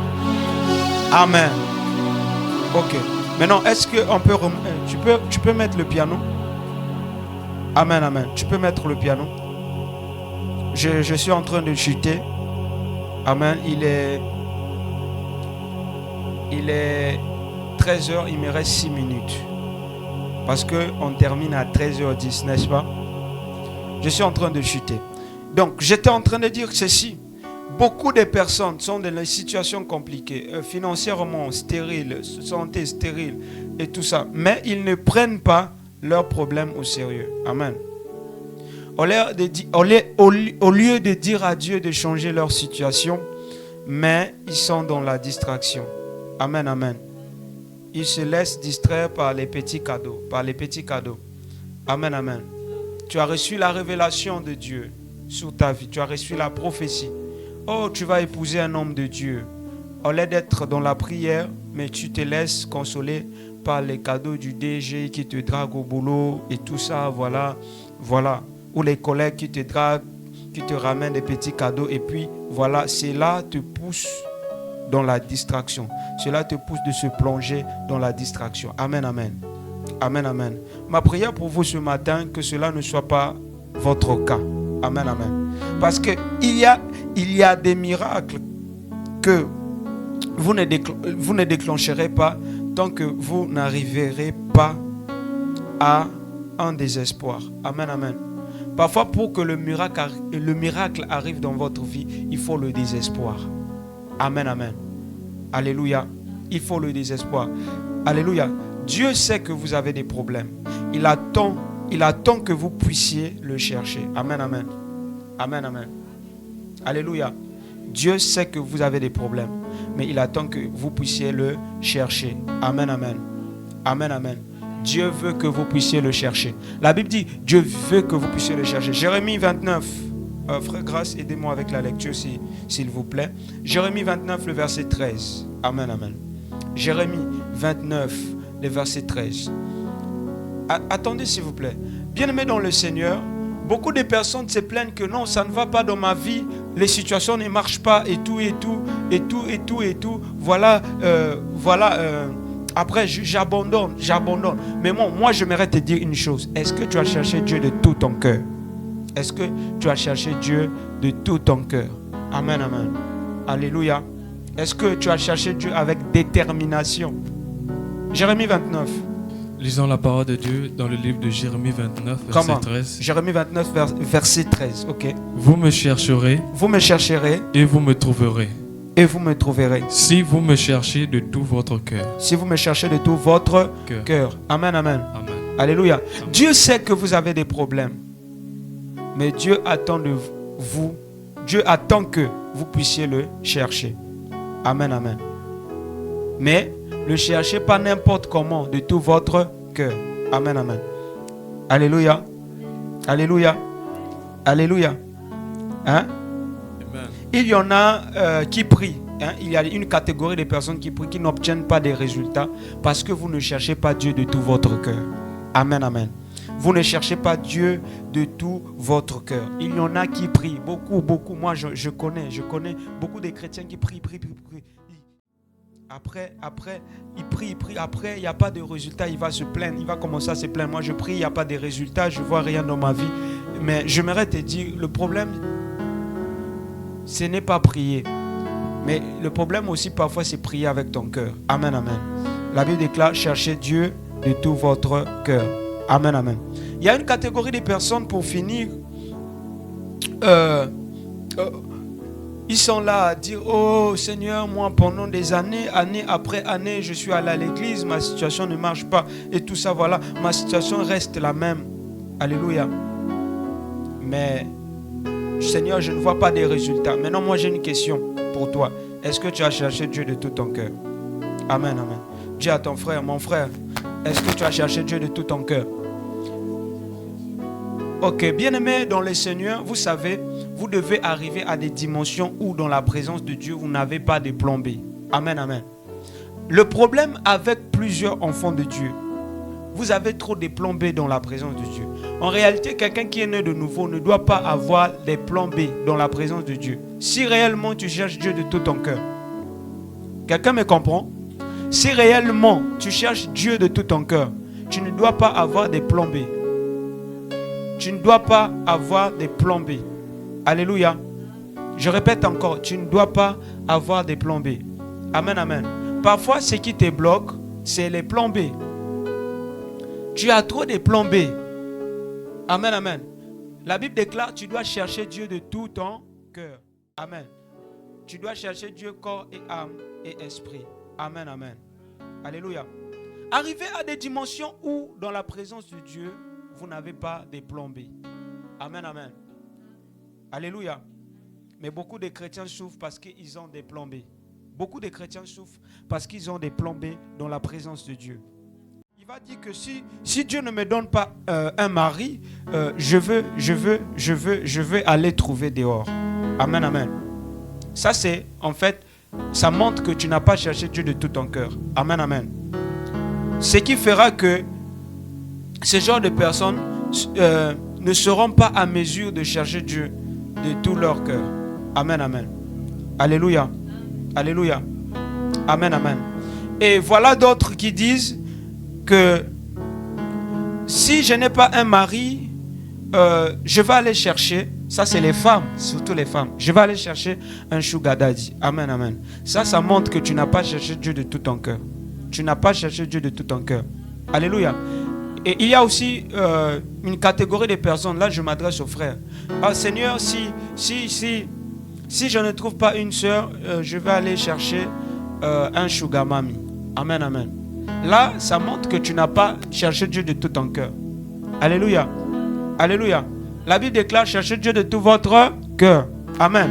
[SPEAKER 2] Amen. Ok. Maintenant, est-ce qu'on peut... Tu peux mettre le piano? Amen, amen. Tu peux mettre le piano? Je suis en train de chuter. Amen. Il est 13h, il me reste 6 minutes. Parce qu'on termine à 13h10, n'est-ce pas? Je suis en train de chuter. Donc, j'étais en train de dire ceci. Beaucoup de personnes sont dans des situations compliquées, financièrement stériles, santé stérile et tout ça. Mais ils ne prennent pas leurs problèmes au sérieux. Amen. Au lieu de dire à Dieu de changer leur situation, mais ils sont dans la distraction. Amen, amen. Ils se laissent distraire par les petits cadeaux, Amen, amen. Tu as reçu la révélation de Dieu sur ta vie. Tu as reçu la prophétie. Oh, tu vas épouser un homme de Dieu. Au lieu d'être dans la prière, mais tu te laisses consoler par les cadeaux du DG qui te drague au boulot et tout ça, voilà. Ou les collègues qui te draguent, qui te ramènent des petits cadeaux. Et puis, voilà, cela te pousse dans la distraction. Cela te pousse de se plonger dans la distraction. Amen, amen. Amen, amen. Ma prière pour vous ce matin, que cela ne soit pas votre cas. Amen, amen. Parce que il y a des miracles que vous ne déclencherez pas tant que vous n'arriverez pas à un désespoir. Amen, amen. Parfois, pour que le miracle arrive dans votre vie, il faut le désespoir. Amen, amen. Alléluia. Il faut le désespoir. Alléluia. Dieu sait que vous avez des problèmes. Il attend que vous puissiez le chercher. Amen, amen. Amen, amen. Alléluia. Dieu sait que vous avez des problèmes, mais il attend que vous puissiez le chercher. Amen, amen. Amen, amen. Dieu veut que vous puissiez le chercher. La Bible dit, Dieu veut que vous puissiez le chercher. Jérémie 29. Frère Grâce, aidez-moi avec la lecture s'il vous plaît. Jérémie 29, le verset 13. Amen, amen. Jérémie 29, le verset 13. Attendez s'il vous plaît. Bien-aimés dans le Seigneur, beaucoup de personnes se plaignent que non, ça ne va pas dans ma vie, les situations ne marchent pas et tout. Voilà, après j'abandonne. Mais moi j'aimerais te dire une chose. Est-ce que tu as cherché Dieu de tout ton cœur? Est-ce que tu as cherché Dieu de tout ton cœur? Amen, amen. Alléluia. Est-ce que tu as cherché Dieu avec détermination? Jérémie 29.
[SPEAKER 4] Lisons la parole de Dieu dans le livre de Jérémie 29, verset 13.
[SPEAKER 2] Jérémie 29, verset 13. Ok.
[SPEAKER 4] Vous me chercherez.
[SPEAKER 2] Vous me chercherez.
[SPEAKER 4] Et vous me trouverez.
[SPEAKER 2] Et vous me trouverez.
[SPEAKER 4] Si vous me cherchez de tout votre cœur.
[SPEAKER 2] Si vous me cherchez de tout votre cœur. Amen, amen.
[SPEAKER 4] Amen.
[SPEAKER 2] Alléluia. Amen. Dieu sait que vous avez des problèmes. Mais Dieu attend de vous. Dieu attend que vous puissiez le chercher. Amen, amen. Mais le cherchez pas n'importe comment, de tout votre cœur. Amen, amen. Alléluia. Alléluia. Alléluia. Hein?
[SPEAKER 4] Amen.
[SPEAKER 2] Il y en a qui prient. Hein? Il y a une catégorie de personnes qui prient, qui n'obtiennent pas des résultats parce que vous ne cherchez pas Dieu de tout votre cœur. Amen, amen. Vous ne cherchez pas Dieu de tout votre cœur. Il y en a qui prient. Beaucoup. Moi, je connais beaucoup de chrétiens qui prient. Après, il prie. Après, il n'y a pas de résultat, il va se plaindre. Il va commencer à se plaindre. Moi, je prie, il n'y a pas de résultat, je ne vois rien dans ma vie. Mais j'aimerais te dire, le problème, ce n'est pas prier. Mais le problème aussi, parfois, c'est prier avec ton cœur. Amen, amen. La Bible déclare, cherchez Dieu de tout votre cœur. Amen, amen. Il y a une catégorie de personnes, pour finir, ils sont là à dire, oh Seigneur, moi pendant des années, année après année, je suis allé à l'église, ma situation ne marche pas et tout ça, voilà, ma situation reste la même. Alléluia. Mais Seigneur, je ne vois pas des résultats. Maintenant, moi j'ai une question pour toi. Est-ce que tu as cherché Dieu de tout ton cœur? Amen, amen. Dis à ton frère, mon frère, est-ce que tu as cherché Dieu de tout ton cœur? Ok, bien-aimés dans le Seigneur, vous savez, vous devez arriver à des dimensions où dans la présence de Dieu, vous n'avez pas de plan B. Amen, amen. Le problème avec plusieurs enfants de Dieu, vous avez trop de plans B dans la présence de Dieu. En réalité, quelqu'un qui est né de nouveau ne doit pas avoir des plans B dans la présence de Dieu. Si réellement tu cherches Dieu de tout ton cœur. Quelqu'un me comprend? Si réellement tu cherches Dieu de tout ton cœur, tu ne dois pas avoir des plans B. Tu ne dois pas avoir des plans B. Alléluia. Je répète encore, tu ne dois pas avoir des plans B. Amen, amen. Parfois, ce qui te bloque, c'est les plans B. Tu as trop de plans B. Amen, amen. La Bible déclare, tu dois chercher Dieu de tout ton cœur. Amen. Tu dois chercher Dieu corps et âme et esprit. Amen, amen. Alléluia. Arrivez à des dimensions où, dans la présence de Dieu, vous n'avez pas de plans B. Amen, amen. Alléluia. Mais beaucoup de chrétiens souffrent parce qu'ils ont des plans B. Beaucoup de chrétiens souffrent parce qu'ils ont des plans B dans la présence de Dieu. Il va dire que si Dieu ne me donne pas un mari, je veux aller trouver dehors. Amen, amen. Ça c'est, en fait, ça montre que tu n'as pas cherché Dieu de tout ton cœur. Amen, amen. Ce qui fera que ce genre de personnes ne seront pas à mesure de chercher Dieu de tout leur cœur. Amen, amen. Alléluia. Alléluia. Amen, amen. Et voilà d'autres qui disent que si je n'ai pas un mari, je vais aller chercher, ça c'est les femmes, surtout les femmes, je vais aller chercher un sugar daddy. Amen, amen. Ça montre que tu n'as pas cherché Dieu de tout ton cœur. Tu n'as pas cherché Dieu de tout ton cœur. Alléluia. Et il y a aussi une catégorie de personnes, là je m'adresse aux frères. Ah Seigneur, si je ne trouve pas une sœur, je vais aller chercher un sugar mami. Amen, amen. Là, ça montre que tu n'as pas cherché Dieu de tout ton cœur. Alléluia. Alléluia. La Bible déclare, cherchez Dieu de tout votre cœur. Amen.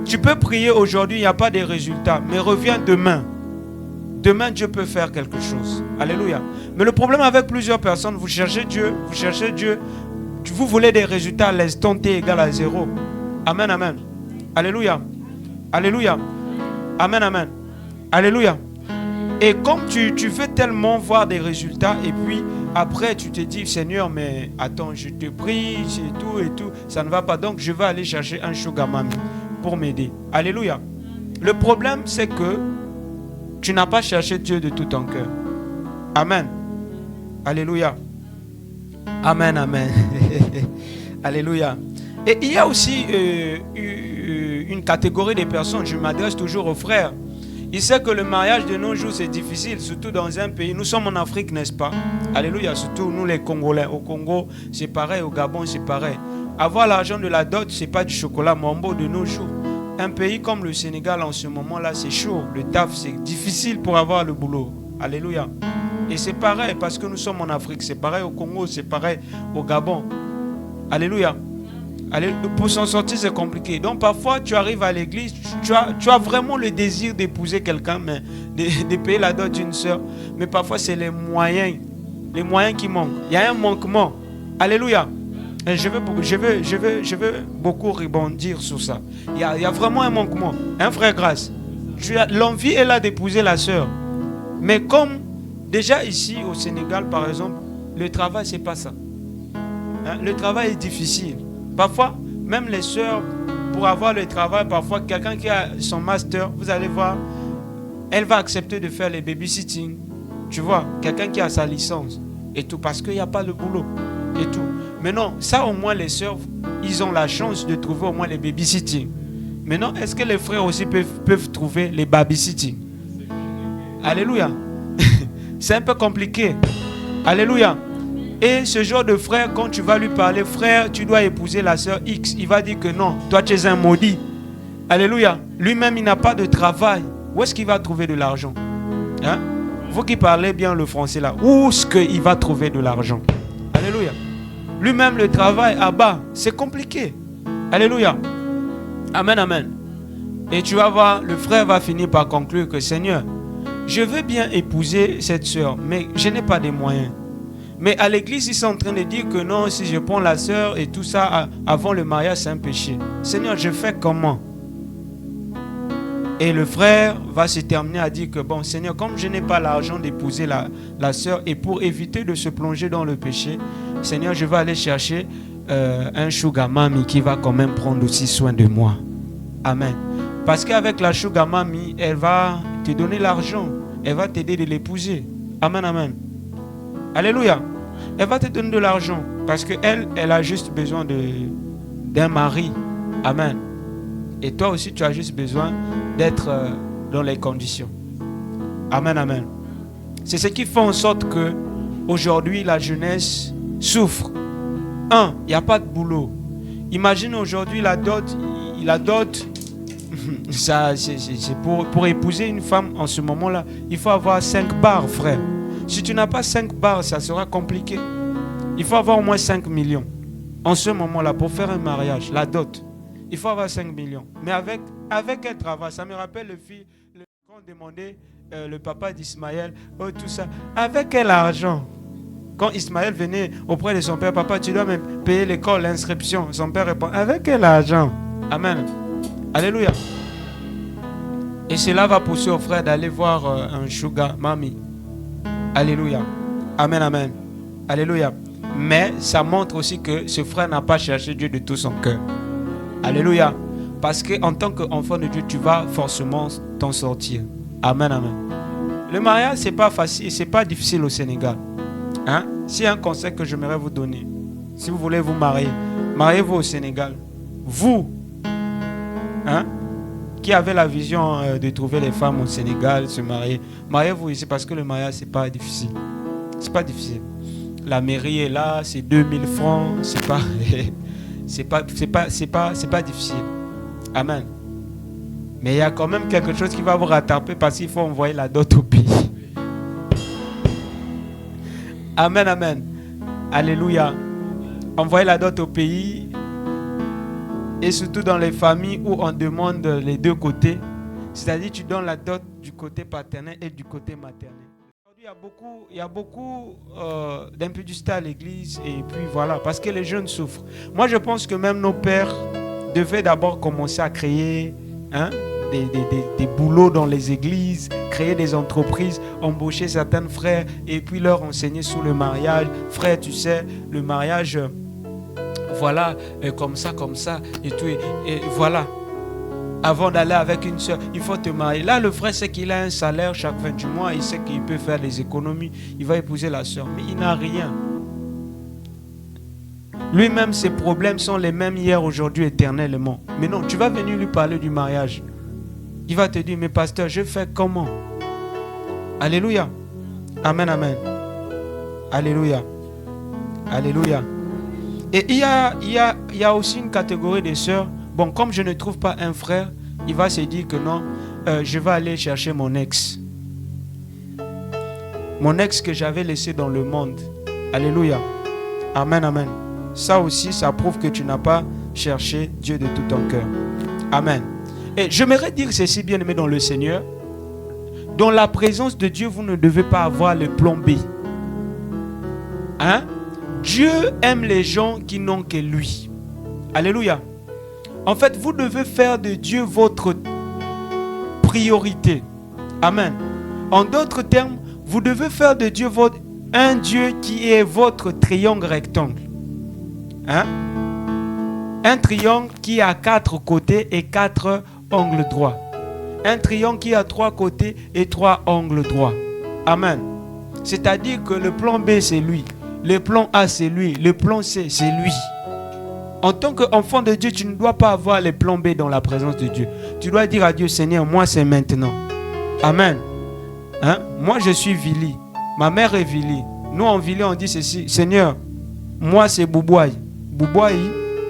[SPEAKER 2] Tu peux prier aujourd'hui, il n'y a pas de résultats, mais reviens demain. Demain, Dieu peut faire quelque chose. Alléluia. Mais le problème avec plusieurs personnes, vous cherchez Dieu, vous voulez des résultats à l'instant T égale à 0. Amen, amen. Alléluia. Alléluia. Amen, amen. Alléluia. Et comme tu veux tellement voir des résultats, et puis après tu te dis, Seigneur, mais attends, je te prie, c'est tout, ça ne va pas, donc je vais aller chercher un sugar mami pour m'aider. Alléluia. Le problème, c'est que tu n'as pas cherché Dieu de tout ton cœur. Amen. Alléluia. Amen, amen. Alléluia. Et il y a aussi une catégorie de personnes, je m'adresse toujours aux frères. Il sait que le mariage de nos jours c'est difficile, surtout dans un pays. Nous sommes en Afrique, n'est-ce pas? Alléluia, surtout nous les Congolais. Au Congo, c'est pareil, au Gabon, c'est pareil. Avoir l'argent de la dot, c'est pas du chocolat mambo de nos jours. Un pays comme le Sénégal en ce moment-là, c'est chaud. Le taf, c'est difficile pour avoir le boulot. Alléluia. Et c'est pareil parce que nous sommes en Afrique. C'est pareil au Congo, c'est pareil au Gabon. Alléluia. Pour s'en sortir, c'est compliqué. Donc parfois, tu arrives à l'église, tu as vraiment le désir d'épouser quelqu'un, mais de payer la dot d'une sœur. Mais parfois, c'est les moyens qui manquent. Il y a un manquement. Alléluia. Et je veux beaucoup rebondir sur ça. Il y a vraiment un manquement. Un frère grâce. L'envie est là d'épouser la sœur. Mais comme déjà ici au Sénégal, par exemple, le travail, c'est pas ça. Hein? Le travail est difficile. Parfois, même les sœurs, pour avoir le travail, parfois, quelqu'un qui a son master, vous allez voir, elle va accepter de faire les babysitting. Tu vois, quelqu'un qui a sa licence et tout, parce qu'il n'y a pas de boulot et tout. Mais non, ça au moins les sœurs, ils ont la chance de trouver au moins les babysitting. Maintenant, est-ce que les frères aussi peuvent trouver les babysitting? Alléluia. C'est un peu compliqué. Alléluia. Et ce genre de frère, quand tu vas lui parler, frère, tu dois épouser la sœur X, il va dire que non, toi tu es un maudit. Alléluia. Lui-même, il n'a pas de travail. Où est-ce qu'il va trouver de l'argent? Hein? Vous qui parlez bien le français là, où est-ce qu'il va trouver de l'argent? Alléluia. Lui-même, le travail à bas, c'est compliqué. Alléluia. Amen, amen. Et tu vas voir, le frère va finir par conclure que Seigneur, je veux bien épouser cette soeur, mais je n'ai pas de moyens. Mais à l'église, ils sont en train de dire que non, si je prends la soeur et tout ça avant le mariage, c'est un péché. Seigneur, je fais comment? Et le frère va se terminer à dire que bon, Seigneur, comme je n'ai pas l'argent d'épouser la soeur, et pour éviter de se plonger dans le péché, Seigneur, je vais aller chercher un sugar mami qui va quand même prendre aussi soin de moi. Amen. Parce qu'avec la sugar mami, elle va te donner l'argent. Elle va t'aider de l'épouser. Amen, amen. Alléluia. Elle va te donner de l'argent. Parce qu'elle, elle a juste besoin d'un mari. Amen. Et toi aussi, tu as juste besoin d'être dans les conditions. Amen, amen. C'est ce qui fait en sorte que aujourd'hui, la jeunesse souffre. Un, il n'y a pas de boulot. Imagine aujourd'hui la dot. Ça, c'est pour épouser une femme en ce moment-là, il faut avoir 5 bars, frère. Si tu n'as pas 5 bars, ça sera compliqué. Il faut avoir au moins 5 millions. En ce moment-là, pour faire un mariage, la dot, il faut avoir 5 millions. Mais avec quel travail? Ça me rappelle le fils, quand on demandait le papa d'Ismaël, oh, tout ça. Avec quel argent? Quand Ismaël venait auprès de son père, papa, tu dois même payer l'école, l'inscription. Son père répond, avec quel argent? Amen. Alléluia. Et cela va pousser au frère d'aller voir un sugar mami. Alléluia. Amen, amen. Alléluia. Mais ça montre aussi que ce frère n'a pas cherché Dieu de tout son cœur. Alléluia. Parce qu'en tant qu'enfant de Dieu, tu vas forcément t'en sortir. Amen, amen. Le mariage, c'est pas facile, c'est pas difficile au Sénégal. Hein? C'est un conseil que j'aimerais vous donner. Si vous voulez vous marier, mariez-vous au Sénégal. Vous, hein, qui avez la vision de trouver les femmes au Sénégal, se marier, mariez-vous ici parce que le mariage, c'est pas difficile. C'est pas difficile. La mairie est là, c'est 2000 francs, c'est pas difficile. Amen. Mais il y a quand même quelque chose qui va vous rattraper parce qu'il faut envoyer la dot au pays. Amen, amen. Alléluia. Envoyer la dot au pays et surtout dans les familles où on demande les deux côtés. C'est-à-dire tu donnes la dot du côté paternel et du côté maternel. Aujourd'hui, il y a beaucoup d'impudicité à l'église et puis voilà, parce que les jeunes souffrent. Moi, je pense que même nos pères devaient d'abord commencer à créer des boulots dans les églises, créer des entreprises, embaucher certains frères et puis leur enseigner sur le mariage. Frère, tu sais, le mariage, voilà, comme ça et tout. Et voilà. Avant d'aller avec une soeur, il faut te marier. Là, le frère sait qu'il a un salaire chaque fin du mois. Il sait qu'il peut faire des économies. Il va épouser la soeur. Mais il n'a rien. Lui-même, ses problèmes sont les mêmes hier, aujourd'hui, éternellement. Mais non, tu vas venir lui parler du mariage. Il va te dire, mais pasteur, je fais comment? Alléluia. Amen, amen. Alléluia. Alléluia. Et il y a aussi une catégorie de sœurs. Bon, comme je ne trouve pas un frère, il va se dire que non, je vais aller chercher mon ex. Mon ex que j'avais laissé dans le monde. Alléluia. Amen, amen. Ça aussi, ça prouve que tu n'as pas cherché Dieu de tout ton cœur. Amen. Et j'aimerais dire ceci, bien aimé dans le Seigneur. Dans la présence de Dieu, vous ne devez pas avoir le plan B. Hein? Dieu aime les gens qui n'ont que lui. Alléluia. En fait, vous devez faire de Dieu votre priorité. Amen. En d'autres termes, vous devez faire de Dieu un Dieu qui est votre triangle rectangle. Hein? Un triangle qui a 4 côtés et 4 angles droits. Un triangle qui a 3 côtés et 3 angles droits. Amen. C'est-à-dire que le plan B, c'est lui. Le plan A, c'est lui. Le plan C, c'est lui. En tant qu'enfant de Dieu, tu ne dois pas avoir les plans B dans la présence de Dieu. Tu dois dire à Dieu, Seigneur, moi c'est maintenant. Amen. Hein? Moi je suis Vili. Ma mère est Vili. Nous en Vili, on dit ceci, Seigneur, moi c'est Boubouaï. Boubouaï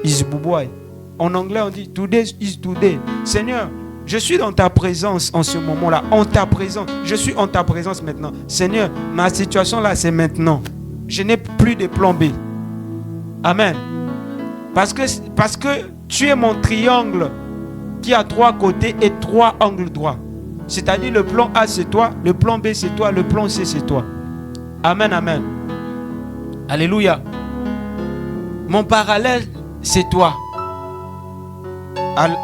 [SPEAKER 2] is Boubouaï. En anglais, on dit today is today. Seigneur, je suis dans ta présence en ce moment-là. En ta présence. Je suis en ta présence maintenant. Seigneur, ma situation là, c'est maintenant. Je n'ai plus de plan B. Amen. Parce que tu es mon triangle qui a 3 côtés et 3 angles droits. C'est-à-dire le plan A c'est toi, le plan B c'est toi, le plan C c'est toi. Amen, amen. Alléluia. Mon parallèle c'est toi.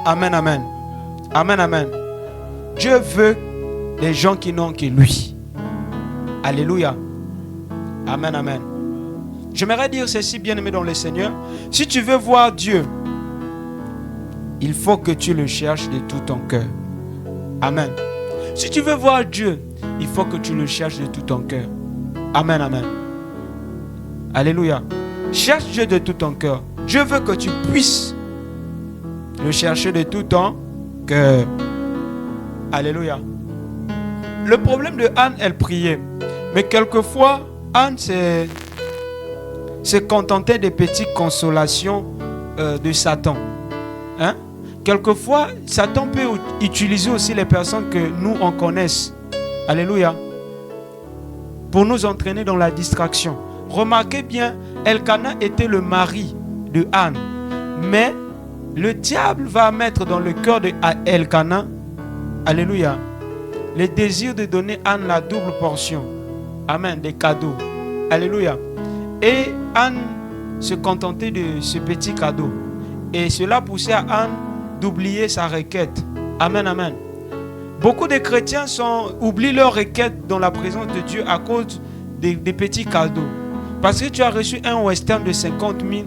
[SPEAKER 2] Amen, amen. Amen, amen. Dieu veut les gens qui n'ont que lui. Alléluia. Amen, amen. J'aimerais dire ceci, bien-aimé dans le Seigneur. Si tu veux voir Dieu, il faut que tu le cherches de tout ton cœur. Amen. Si tu veux voir Dieu, il faut que tu le cherches de tout ton cœur. Amen, amen. Alléluia. Cherche Dieu de tout ton cœur. Dieu veut que tu puisses le chercher de tout ton cœur. Alléluia. Le problème de Anne, elle priait. Mais quelquefois, Anne se contentait des petites consolations de Satan. Hein? Quelquefois, Satan peut utiliser aussi les personnes que nous on connaisse. Alléluia. Pour nous entraîner dans la distraction. Remarquez bien, Elkana était le mari de Anne. Mais le diable va mettre dans le cœur de Elkana, alléluia, le désir de donner à Anne la double portion. Amen, des cadeaux. Alléluia. Et Anne se contentait de ce petit cadeau. Et cela poussait à Anne d'oublier sa requête. Amen, amen. Beaucoup de chrétiens oublient leur requête dans la présence de Dieu à cause des petits cadeaux. Parce que tu as reçu un western de 50 000,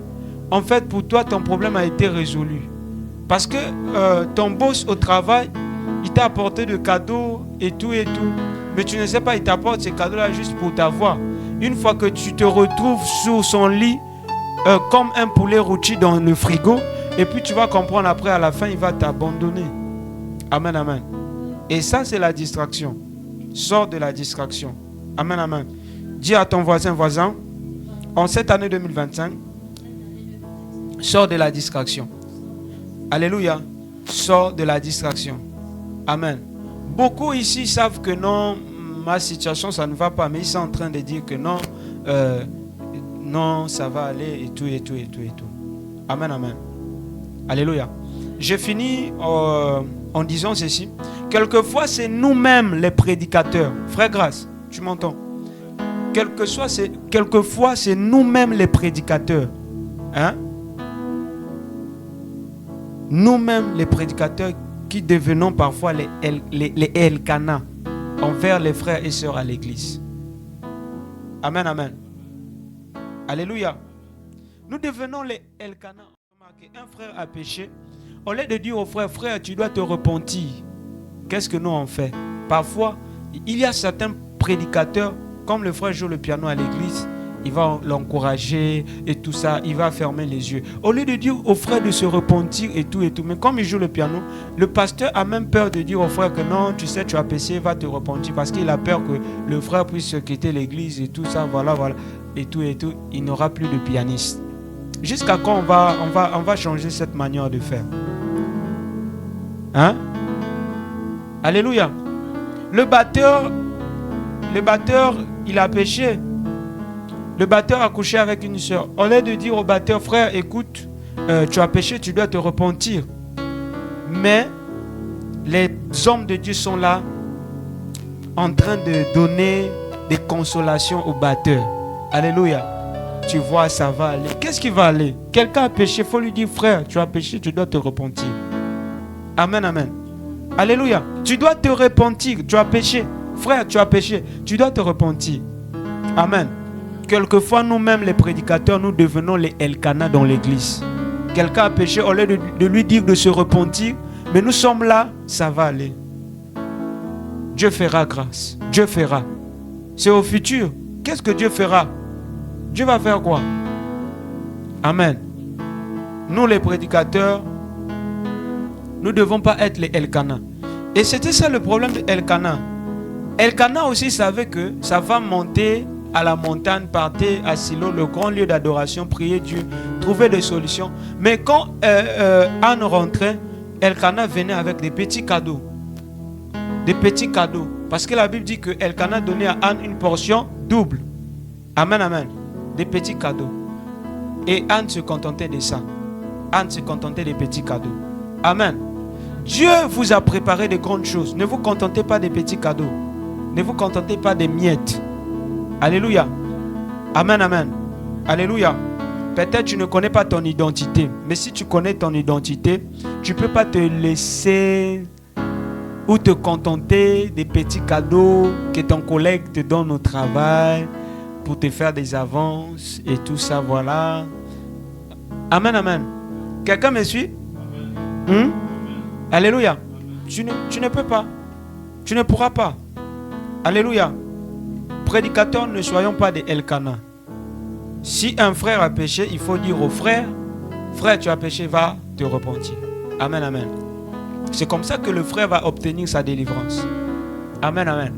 [SPEAKER 2] en fait pour toi ton problème a été résolu. Parce que ton boss au travail, il t'a apporté de cadeaux et tout. Mais tu ne sais pas, il t'apporte ces cadeaux-là juste pour t'avoir. Une fois que tu te retrouves sur son lit, comme un poulet rôti dans le frigo, et puis tu vas comprendre après, à la fin, il va t'abandonner. Amen, amen. Et ça, c'est la distraction. Sors de la distraction. Amen, amen. Dis à ton voisin, en cette année 2025, sors de la distraction. Alléluia. Sors de la distraction. Amen. Beaucoup ici savent que non, ma situation, ça ne va pas, mais ils sont en train de dire que non, non, ça va aller et tout. Amen, amen. Alléluia. Je finis en disant ceci. Quelquefois, c'est nous-mêmes les prédicateurs. Frère Grâce, tu m'entends? Quelquefois, c'est nous-mêmes les prédicateurs. Hein? Nous-mêmes les prédicateurs qui devenons parfois les Elkana envers les frères et sœurs à l'église. Amen, amen. Alléluia. Nous devenons les Elkana. Un frère a péché. Au lieu de dire au frère, tu dois te repentir. Qu'est-ce que nous on fait? Parfois, il y a certains prédicateurs, comme le frère joue le piano à l'église, il va l'encourager et tout ça, il va fermer les yeux. Au lieu de dire au frère de se repentir et tout. Mais comme il joue le piano, le pasteur a même peur de dire au frère que non, tu sais, tu as péché, va te repentir. Parce qu'il a peur que le frère puisse quitter l'église et tout ça, voilà. Et tout. Il n'aura plus de pianiste. Jusqu'à quand on va changer cette manière de faire? Hein? Alléluia. Le batteur, il a péché. Le batteur a couché avec une soeur. Au lieu de dire au batteur, frère, écoute, tu as péché, tu dois te repentir. Mais les hommes de Dieu sont là en train de donner des consolations au batteur. Alléluia. Tu vois, ça va aller. Qu'est-ce qui va aller? Quelqu'un a péché, il faut lui dire, frère, tu as péché, tu dois te repentir. Amen, amen. Alléluia. Tu dois te repentir, tu as péché. Frère, tu as péché, tu dois te repentir. Amen. Quelquefois, nous-mêmes, les prédicateurs, nous devenons les Elkana dans l'église. Quelqu'un a péché, au lieu de lui dire de se repentir, mais nous sommes là, ça va aller. Dieu fera grâce. Dieu fera. C'est au futur. Qu'est-ce que Dieu fera? Dieu va faire quoi? Amen. Nous les prédicateurs, nous ne devons pas être les Elkanah. Et c'était ça le problème de Elkanah. Elkanah aussi savait que sa femme montait à la montagne, partait à Silo, le grand lieu d'adoration, prier Dieu, trouver des solutions. Mais quand Anne rentrait, Elkanah venait avec des petits cadeaux. Des petits cadeaux. Parce que la Bible dit que Elkanah donnait à Anne une portion double. Amen, amen. Des petits cadeaux. Et Anne se contentait de ça. Anne se contentait des petits cadeaux. Amen. Dieu vous a préparé de grandes choses. Ne vous contentez pas des petits cadeaux. Ne vous contentez pas des miettes. Alléluia. Amen, amen. Alléluia. Peut-être tu ne connais pas ton identité. Mais si tu connais ton identité, tu ne peux pas te laisser ou te contenter des petits cadeaux que ton collègue te donne au travail pour te faire des avances et tout ça, voilà. Amen, amen. Quelqu'un me suit? Alléluia. Tu ne peux pas. Tu ne pourras pas. Alléluia. Prédicateurs, ne soyons pas des Elkanah. Si un frère a péché, il faut dire au frère, frère, tu as péché, va te repentir. Amen, amen. C'est comme ça que le frère va obtenir sa délivrance. Amen, amen.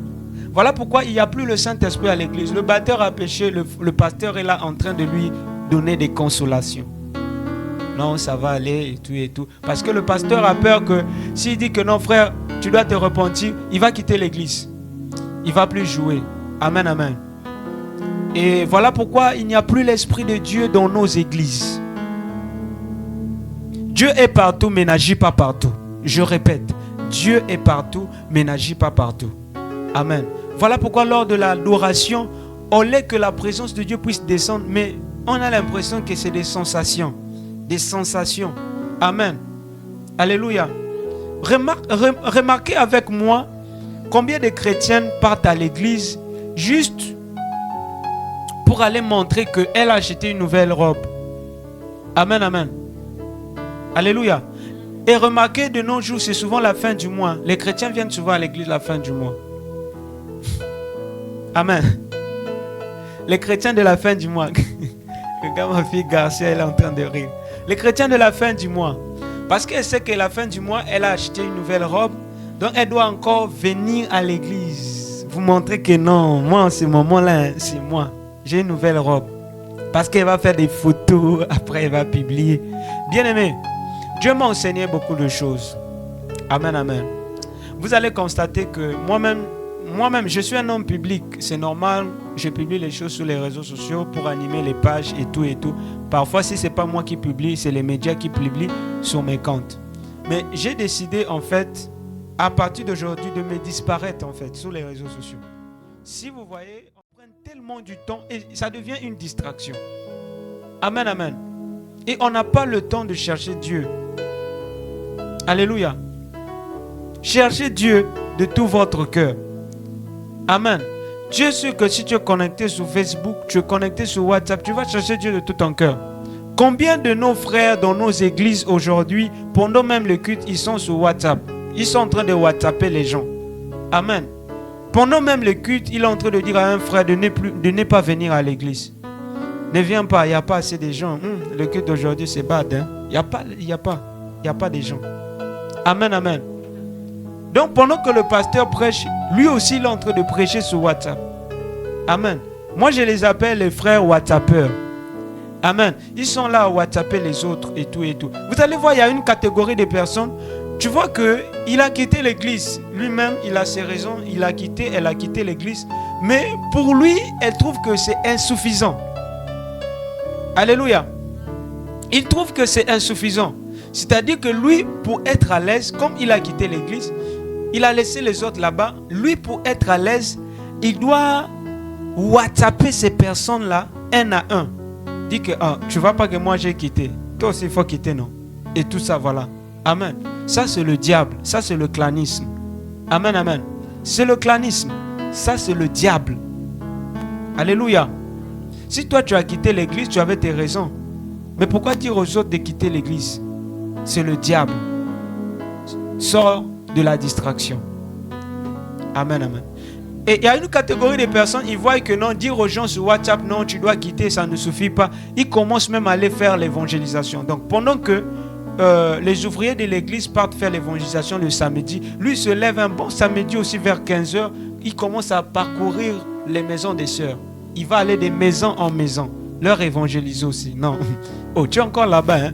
[SPEAKER 2] Voilà pourquoi il n'y a plus le Saint-Esprit à l'église. Le batteur a péché, le pasteur est là en train de lui donner des consolations. Non, ça va aller et tout et tout. Parce que le pasteur a peur que s'il dit que non, frère, tu dois te repentir, il va quitter l'église. Il ne va plus jouer. Amen, amen. Et voilà pourquoi il n'y a plus l'Esprit de Dieu dans nos églises. Dieu est partout, mais n'agit pas partout. Je répète, Dieu est partout, mais n'agit pas partout. Amen. Voilà pourquoi lors de l'adoration, au lieu que la présence de Dieu puisse descendre, mais on a l'impression que c'est des sensations. Des sensations. Amen. Alléluia. Remarquez avec moi combien de chrétiennes partent à l'église juste pour aller montrer qu'elle a acheté une nouvelle robe. Amen, amen. Alléluia. Et remarquez, de nos jours, c'est souvent la fin du mois. Les chrétiens viennent souvent à l'église la fin du mois. Amen. Les chrétiens de la fin du mois. Regarde ma fille Garcia, elle est en train de rire. Les chrétiens de la fin du mois. Parce qu'elle sait que la fin du mois, elle a acheté une nouvelle robe. Donc elle doit encore venir à l'église. Vous montrer que non, moi en ce moment-là, c'est moi. J'ai une nouvelle robe. Parce qu'elle va faire des photos, après elle va publier. Bien aimé, Dieu m'a enseigné beaucoup de choses. Amen, amen. Vous allez constater que moi-même, je suis un homme public. C'est normal, je publie les choses sur les réseaux sociaux pour animer les pages et tout et tout. Parfois, si ce n'est pas moi qui publie, c'est les médias qui publient sur mes comptes. Mais j'ai décidé, en fait, à partir d'aujourd'hui, de me disparaître, en fait, sur les réseaux sociaux. Si vous voyez, on prend tellement du temps et ça devient une distraction. Amen, amen. Et on n'a pas le temps de chercher Dieu. Alléluia. Cherchez Dieu de tout votre cœur. Amen. Dieu sait que si tu es connecté sur Facebook, tu es connecté sur WhatsApp, tu vas chercher Dieu de tout ton cœur. Combien de nos frères dans nos églises aujourd'hui, pendant même le culte, ils sont sur WhatsApp. Ils sont en train de WhatsApper les gens. Amen. Pendant même le culte, il est en train de dire à un frère de ne pas venir à l'église. Ne viens pas, il n'y a pas assez de gens. Le culte d'aujourd'hui, c'est bad. Hein? Il n'y a pas de gens. Amen, amen. Donc pendant que le pasteur prêche, lui aussi il est en train de prêcher sur WhatsApp. Amen. Moi je les appelle les frères WhatsAppeurs. Amen. Ils sont là à WhatsApper les autres et tout et tout. Vous allez voir, il y a une catégorie de personnes. Tu vois qu'il a quitté l'église. Lui-même, il a ses raisons. Il a quitté, elle a quitté l'église. Mais pour lui, elle trouve que c'est insuffisant. Alléluia. Il trouve que c'est insuffisant. C'est-à-dire que lui, pour être à l'aise, comme il a quitté l'église, il a laissé les autres là-bas. Lui, pour être à l'aise, il doit WhatsApper ces personnes-là, un à un. Dit que tu ne vois pas que moi j'ai quitté. Toi aussi, il faut quitter, non? Et tout ça, voilà. Amen. Ça, c'est le diable. Ça, c'est le clanisme. Amen, amen. C'est le clanisme. Ça, c'est le diable. Alléluia. Si toi, tu as quitté l'église, tu avais tes raisons. Mais pourquoi dire aux autres de quitter l'église? C'est le diable. Sors de la distraction. Amen, amen. Et il y a une catégorie de personnes, ils voient que non, dire aux gens sur WhatsApp, non, tu dois quitter, ça ne suffit pas. Ils commencent même à aller faire l'évangélisation. Donc, pendant que les ouvriers de l'église partent faire l'évangélisation le samedi, lui se lève un bon samedi aussi vers 15h, il commence à parcourir les maisons des sœurs. Il va aller de maison en maison, leur évangéliser aussi. Non. Oh, tu es encore là-bas, hein?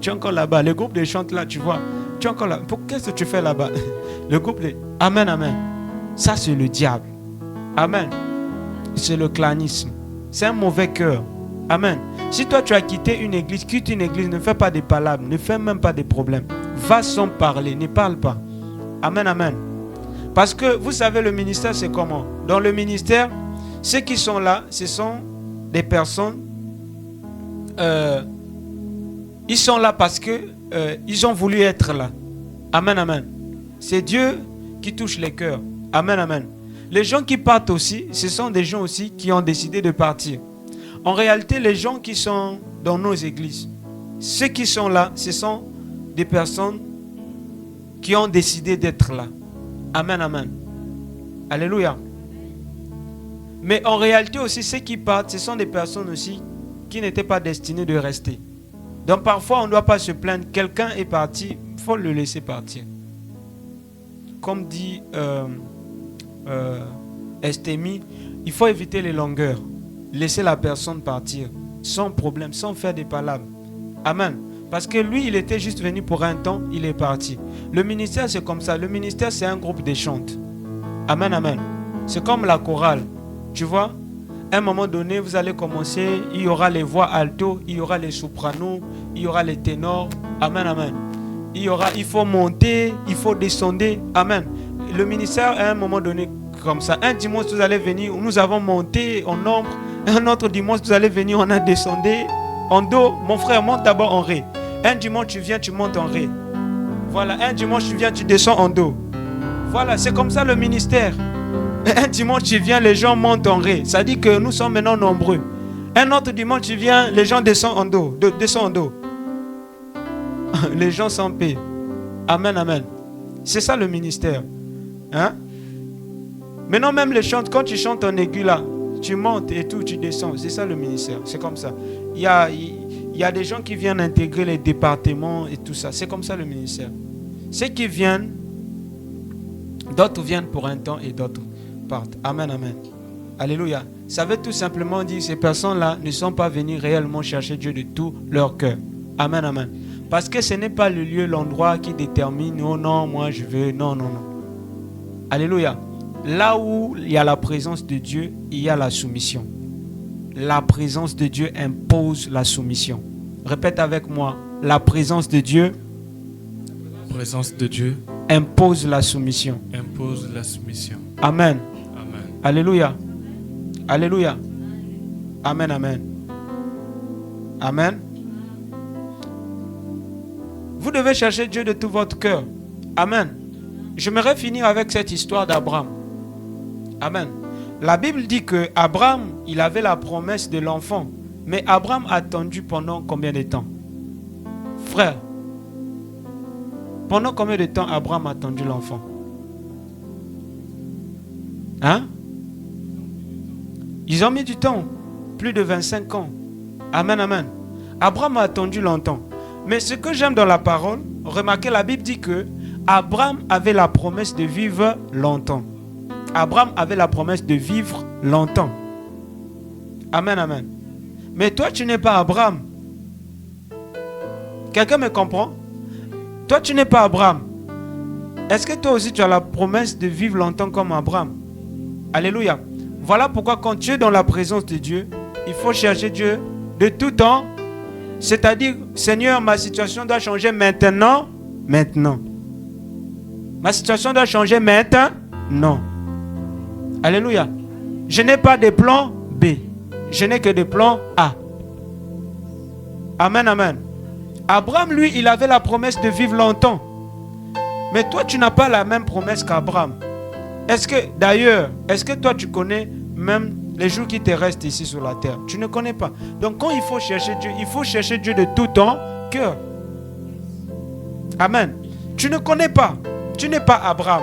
[SPEAKER 2] Tu es encore là-bas. Le groupe de chante là, tu vois. Tu es encore là. Qu'est-ce que tu fais là-bas? Le groupe de... Amen, amen. Ça, c'est le diable. Amen. C'est le clanisme. C'est un mauvais cœur. Amen. Si toi, tu as quitté une église, quitte une église, ne fais pas des palabres, ne fais même pas des problèmes. Va sans parler, ne parle pas. Amen, amen. Parce que, vous savez, le ministère, c'est comment? Dans le ministère, ceux qui sont là, ce sont des personnes... ils sont là parce que ils ont voulu être là. Amen, amen. C'est Dieu qui touche les cœurs. Amen, amen. Les gens qui partent aussi, ce sont des gens aussi qui ont décidé de partir. En réalité, les gens qui sont dans nos églises, ceux qui sont là, ce sont des personnes qui ont décidé d'être là. Amen, amen. Alléluia. Mais en réalité aussi, ceux qui partent, ce sont des personnes aussi qui n'étaient pas destinées de rester. Donc parfois, on ne doit pas se plaindre. Quelqu'un est parti, il faut le laisser partir. Comme dit Estémi, il faut éviter les longueurs. Laisser la personne partir, sans problème, sans faire des palabres. Amen. Parce que lui, il était juste venu pour un temps, il est parti. Le ministère, c'est comme ça. Le ministère, c'est un groupe de chantes. Amen, amen. C'est comme la chorale. Tu vois? À un moment donné, vous allez commencer, il y aura les voix alto, il y aura les sopranos, il y aura les ténors. Amen, amen. Il faut monter, il faut descendre. Amen. Le ministère, à un moment donné, comme ça. Un dimanche, vous allez venir, nous avons monté en nombre. Un autre dimanche, vous allez venir, on a descendu en do. Mon frère, monte d'abord en ré. Un dimanche, tu viens, tu montes en ré. Voilà, un dimanche, tu viens, tu descends en do. Voilà, c'est comme ça le ministère. Un dimanche, tu viens, les gens montent en ré. Ça dit que nous sommes maintenant nombreux. Un autre dimanche, tu viens, les gens descendent en do. Descendent en do. Les gens sont paix. Amen, amen. C'est ça le ministère. Hein? Maintenant, même les chantes, quand tu chantes en aigu là, tu montes et tout, tu descends. C'est ça le ministère. C'est comme ça. Il y a des gens qui viennent intégrer les départements et tout ça. C'est comme ça le ministère. Ceux qui viennent, d'autres viennent pour un temps et d'autres partent. Amen, amen. Alléluia. Ça veut tout simplement dire que ces personnes-là ne sont pas venues réellement chercher Dieu de tout leur cœur. Amen, amen. Parce que ce n'est pas le lieu, l'endroit qui détermine, oh non, moi je veux, non, non, non. Alléluia. Là où il y a la présence de Dieu, il y a la soumission. La présence de Dieu impose la soumission. Répète avec moi. La présence de Dieu, impose la soumission.
[SPEAKER 4] Impose la soumission.
[SPEAKER 2] Amen.
[SPEAKER 4] Amen.
[SPEAKER 2] Alléluia. Alléluia. Amen, amen. Amen. Vous devez chercher Dieu de tout votre cœur. Amen. J'aimerais finir avec cette histoire d'Abraham. Amen. La Bible dit que Abraham, il avait la promesse de l'enfant. Mais Abraham a attendu pendant combien de temps? Frère, pendant combien de temps Abraham a attendu l'enfant? Hein? Ils ont mis du temps. Plus de 25 ans. Amen, amen. Abraham a attendu longtemps. Mais ce que j'aime dans la parole, remarquez, la Bible dit que Abraham avait la promesse de vivre longtemps. Abraham avait la promesse de vivre longtemps. Amen, amen. Mais toi, tu n'es pas Abraham. Quelqu'un me comprend? Toi, tu n'es pas Abraham. Est-ce que toi aussi, tu as la promesse de vivre longtemps comme Abraham? Alléluia. Voilà pourquoi quand tu es dans la présence de Dieu, il faut chercher Dieu de tout temps. C'est-à-dire, Seigneur, ma situation doit changer maintenant. Maintenant. Ma situation doit changer maintenant. Non. Alléluia. Je n'ai pas de plan B. Je n'ai que des plans A. Amen, amen. Abraham, lui, il avait la promesse de vivre longtemps. Mais toi, tu n'as pas la même promesse qu'Abraham. Est-ce que toi, tu connais même les jours qui te restent ici sur la terre? Tu ne connais pas. Donc, quand il faut chercher Dieu de tout ton cœur. Amen. Tu ne connais pas. Tu n'es pas Abraham.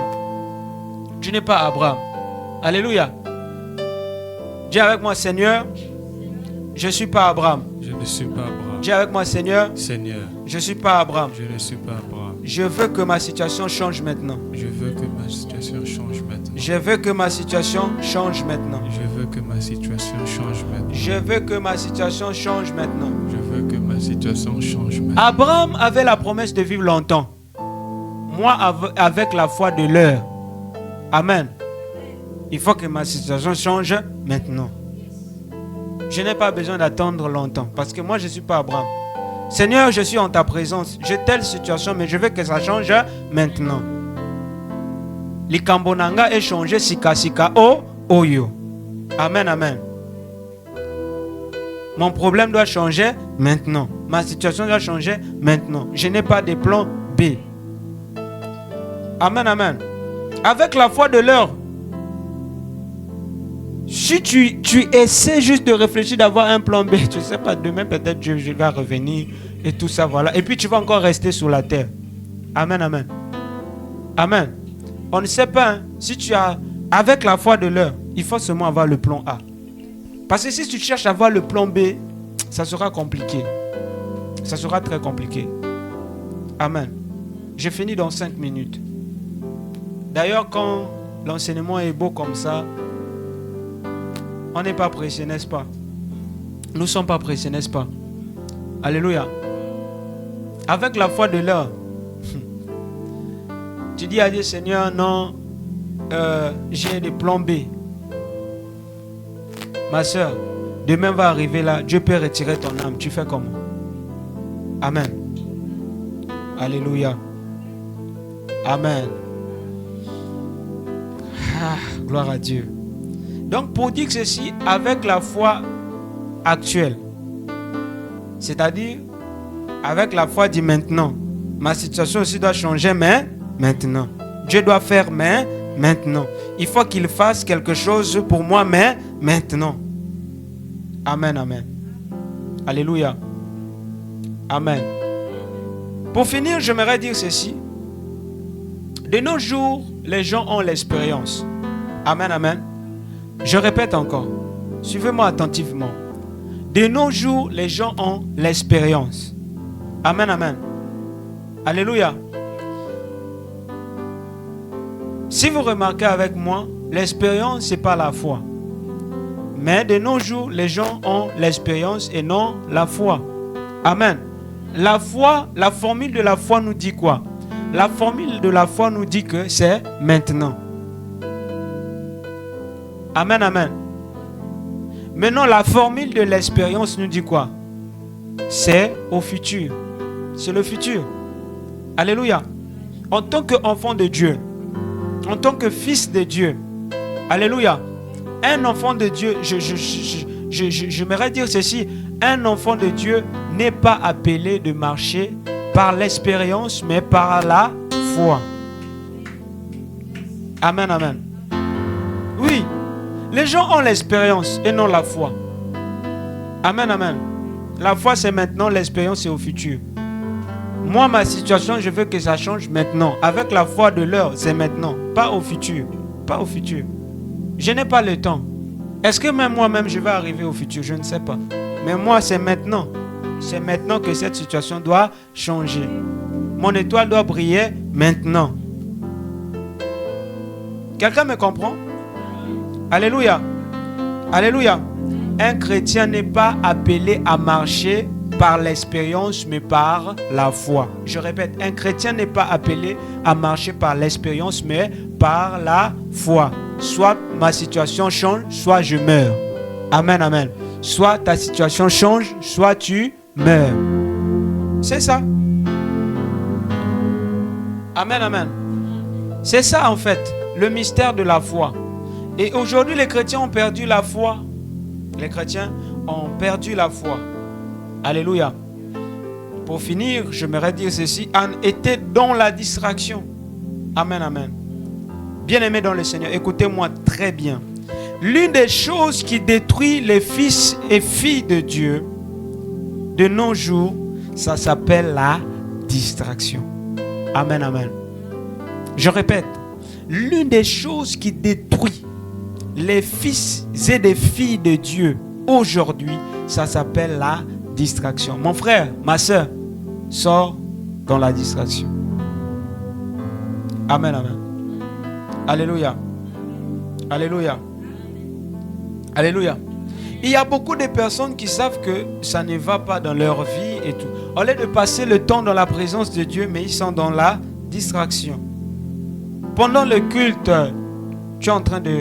[SPEAKER 2] Tu n'es pas Abraham. Alléluia. Dis avec moi, Seigneur, je ne suis pas Abraham.
[SPEAKER 4] Je ne suis pas Abraham.
[SPEAKER 2] Dis avec moi, Seigneur,
[SPEAKER 4] Seigneur,
[SPEAKER 2] je ne suis pas Abraham.
[SPEAKER 4] je ne suis pas Abraham.
[SPEAKER 2] Je veux que ma situation change maintenant.
[SPEAKER 4] Je veux que ma situation change maintenant.
[SPEAKER 2] Je veux que ma situation change maintenant.
[SPEAKER 4] Je veux que ma situation change maintenant.
[SPEAKER 2] Je veux que ma situation change maintenant.
[SPEAKER 4] Je veux que ma situation change maintenant.
[SPEAKER 2] Abraham avait la promesse de vivre longtemps. Moi, avec la foi de l'heure. Amen. Il faut que ma situation change maintenant. Je n'ai pas besoin d'attendre longtemps. Parce que moi, je ne suis pas Abraham. Seigneur, je suis en ta présence. J'ai telle situation, mais je veux que ça change maintenant. Likambonanga est changé sika sika oyo. Amen, amen. Mon problème doit changer maintenant. Ma situation doit changer maintenant. Je n'ai pas de plan B. Amen, amen. Avec la foi de l'heure, si tu essaies juste de réfléchir, d'avoir un plan B, tu ne sais pas, demain peut-être je vais revenir et tout ça, voilà. Et puis tu vas encore rester sur la terre. Amen, amen. Amen. On ne sait pas, hein, si tu as, avec la foi de l'heure, il faut seulement avoir le plan A. Parce que si tu cherches à avoir le plan B, ça sera compliqué. Ça sera très compliqué. Amen. Je finis dans 5 minutes. D'ailleurs, quand l'enseignement est beau comme ça, on n'est pas pressé, n'est-ce pas? Nous ne sommes pas pressés, n'est-ce pas? Alléluia. Avec la foi de l'heure, tu dis à Dieu, Seigneur, non, j'ai des plans B. Ma soeur, demain va arriver là, Dieu peut retirer ton âme. Tu fais comment? Amen. Alléluia. Amen. Ah, gloire à Dieu. Donc pour dire ceci, avec la foi actuelle, c'est-à-dire avec la foi du maintenant, ma situation aussi doit changer, mais maintenant. Dieu doit faire, mais maintenant. Il faut qu'il fasse quelque chose pour moi, mais maintenant. Amen, amen. Alléluia. Amen. Pour finir, j'aimerais dire ceci. De nos jours, les gens ont l'expérience. Amen, amen. Je répète encore. Suivez-moi attentivement. De nos jours, les gens ont l'expérience. Amen, amen. Alléluia. Si vous remarquez avec moi, l'expérience, ce n'est pas la foi. Mais de nos jours, les gens ont l'expérience et non la foi. Amen. La foi, la formule de la foi nous dit quoi? La formule de la foi nous dit que c'est maintenant. Amen, amen. Maintenant, la formule de l'expérience nous dit quoi? C'est au futur. C'est le futur. Alléluia. En tant qu'enfant de Dieu, en tant que fils de Dieu, alléluia. Un enfant de Dieu, j'aimerais dire ceci, un enfant de Dieu n'est pas appelé de marcher par l'expérience, mais par la foi. Amen, amen. Oui, les gens ont l'expérience et non la foi. Amen, amen. La foi, c'est maintenant, l'expérience, c'est au futur. Moi, ma situation, je veux que ça change maintenant. Avec la foi de l'heure, c'est maintenant, pas au futur. Pas au futur. Je n'ai pas le temps. Est-ce que même moi-même, je vais arriver au futur? Je ne sais pas. Mais moi, c'est maintenant. C'est maintenant que cette situation doit changer. Mon étoile doit briller maintenant. Quelqu'un me comprend? Alléluia. Alléluia. Un chrétien n'est pas appelé à marcher par l'expérience, mais par la foi. Je répète, un chrétien n'est pas appelé à marcher par l'expérience, mais par la foi. Soit ma situation change, soit je meurs. Amen, amen. Soit ta situation change, soit tu meurs. C'est ça. Amen, amen. C'est ça en fait, le mystère de la foi. Et aujourd'hui, les chrétiens ont perdu la foi. Les chrétiens ont perdu la foi. Alléluia. Pour finir, j'aimerais dire ceci. En était dans la distraction. Amen, amen. Bien-aimés dans le Seigneur, écoutez-moi très bien. L'une des choses qui détruit les fils et filles de Dieu de nos jours, ça s'appelle la distraction. Amen, amen. Je répète. l'une des choses qui détruit les fils et les filles de Dieu aujourd'hui, ça s'appelle la distraction. Mon frère, ma soeur, sors dans la distraction. Amen, amen. Alléluia. Alléluia. Alléluia. Il y a beaucoup de personnes qui savent que ça ne va pas dans leur vie et tout. Au lieu de passer le temps dans la présence de Dieu, mais ils sont dans la distraction. Pendant le culte, tu es en train de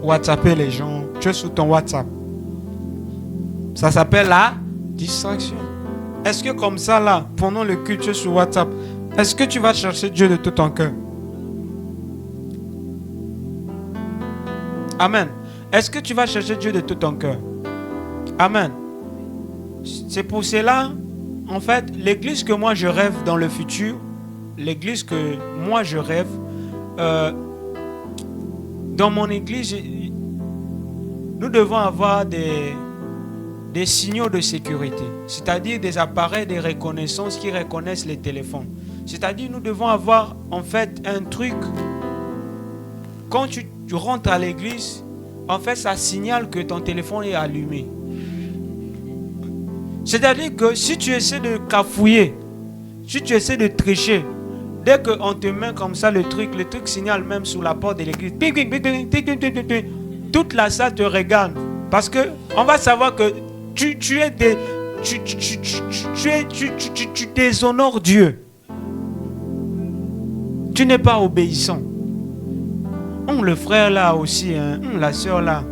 [SPEAKER 2] WhatsApper les gens. Tu es sous ton WhatsApp. Ça s'appelle la distraction. Est-ce que comme ça là, pendant le culte, tu es sur WhatsApp, est-ce que tu vas chercher Dieu de tout ton cœur? Amen. Est-ce que tu vas chercher Dieu de tout ton cœur? Amen. C'est pour cela, en fait, l'église que moi je rêve dans le futur, l'église que moi je rêve, dans mon église, nous devons avoir des signaux de sécurité, c'est-à-dire des appareils de reconnaissance qui reconnaissent les téléphones. C'est-à-dire nous devons avoir en fait un truc, quand tu rentres à l'église, en fait ça signale que ton téléphone est allumé. C'est-à-dire que si tu essaies de cafouiller, si tu essaies de tricher, dès qu'on te met comme ça le truc signale même sous la porte de l'église. Toute la salle te regarde. Parce que on va savoir que tu déshonores Dieu. Tu n'es pas obéissant. Le frère là aussi, la soeur là,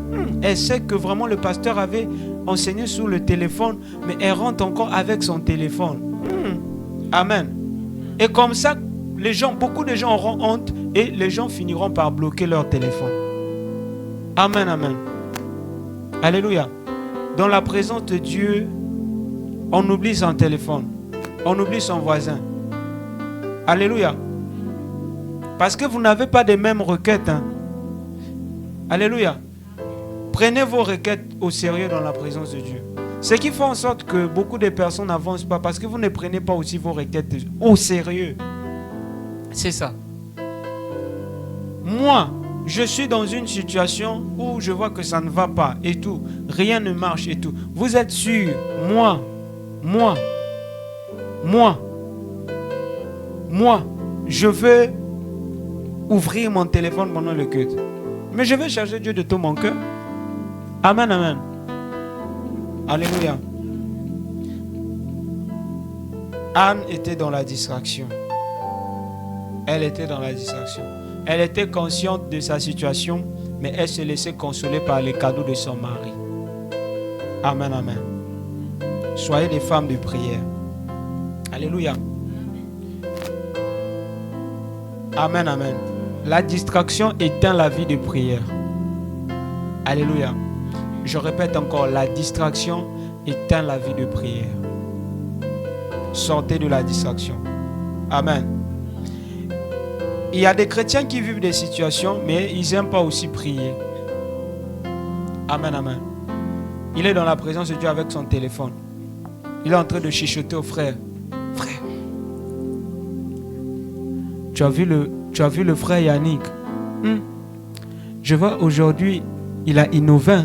[SPEAKER 2] elle sait que vraiment le pasteur avait enseigné sur le téléphone, mais elle rentre encore avec son téléphone. Amen. Et comme ça, beaucoup de gens auront honte et les gens finiront par bloquer leur téléphone. Amen, amen. Alléluia. Dans la présence de Dieu, on oublie son téléphone, on oublie son voisin. Alléluia. Parce que vous n'avez pas les mêmes requêtes. Alléluia. Prenez vos requêtes au sérieux dans la présence de Dieu. Ce qui fait en sorte que beaucoup de personnes n'avancent pas parce que vous ne prenez pas aussi vos requêtes au sérieux. C'est ça. Moi, je suis dans une situation où je vois que ça ne va pas et tout. Rien ne marche et tout. Vous êtes sûr, moi, je veux ouvrir mon téléphone pendant le culte. Mais je veux chercher Dieu de tout mon cœur. Amen, amen. Alléluia. Anne était dans la distraction. Elle était dans la distraction. Elle était consciente de sa situation, mais elle se laissait consoler par les cadeaux de son mari. Amen, amen. Soyez des femmes de prière. Alléluia. Amen, amen. La distraction éteint la vie de prière. Alléluia. Je répète encore, la distraction éteint la vie de prière. Sortez de la distraction. Amen. Il y a des chrétiens qui vivent des situations, mais ils n'aiment pas aussi prier. Amen, amen. Il est dans la présence de Dieu avec son téléphone. Il est en train de chuchoter au frère. Frère, tu as vu le frère Yannick? Je vois aujourd'hui, il a innové.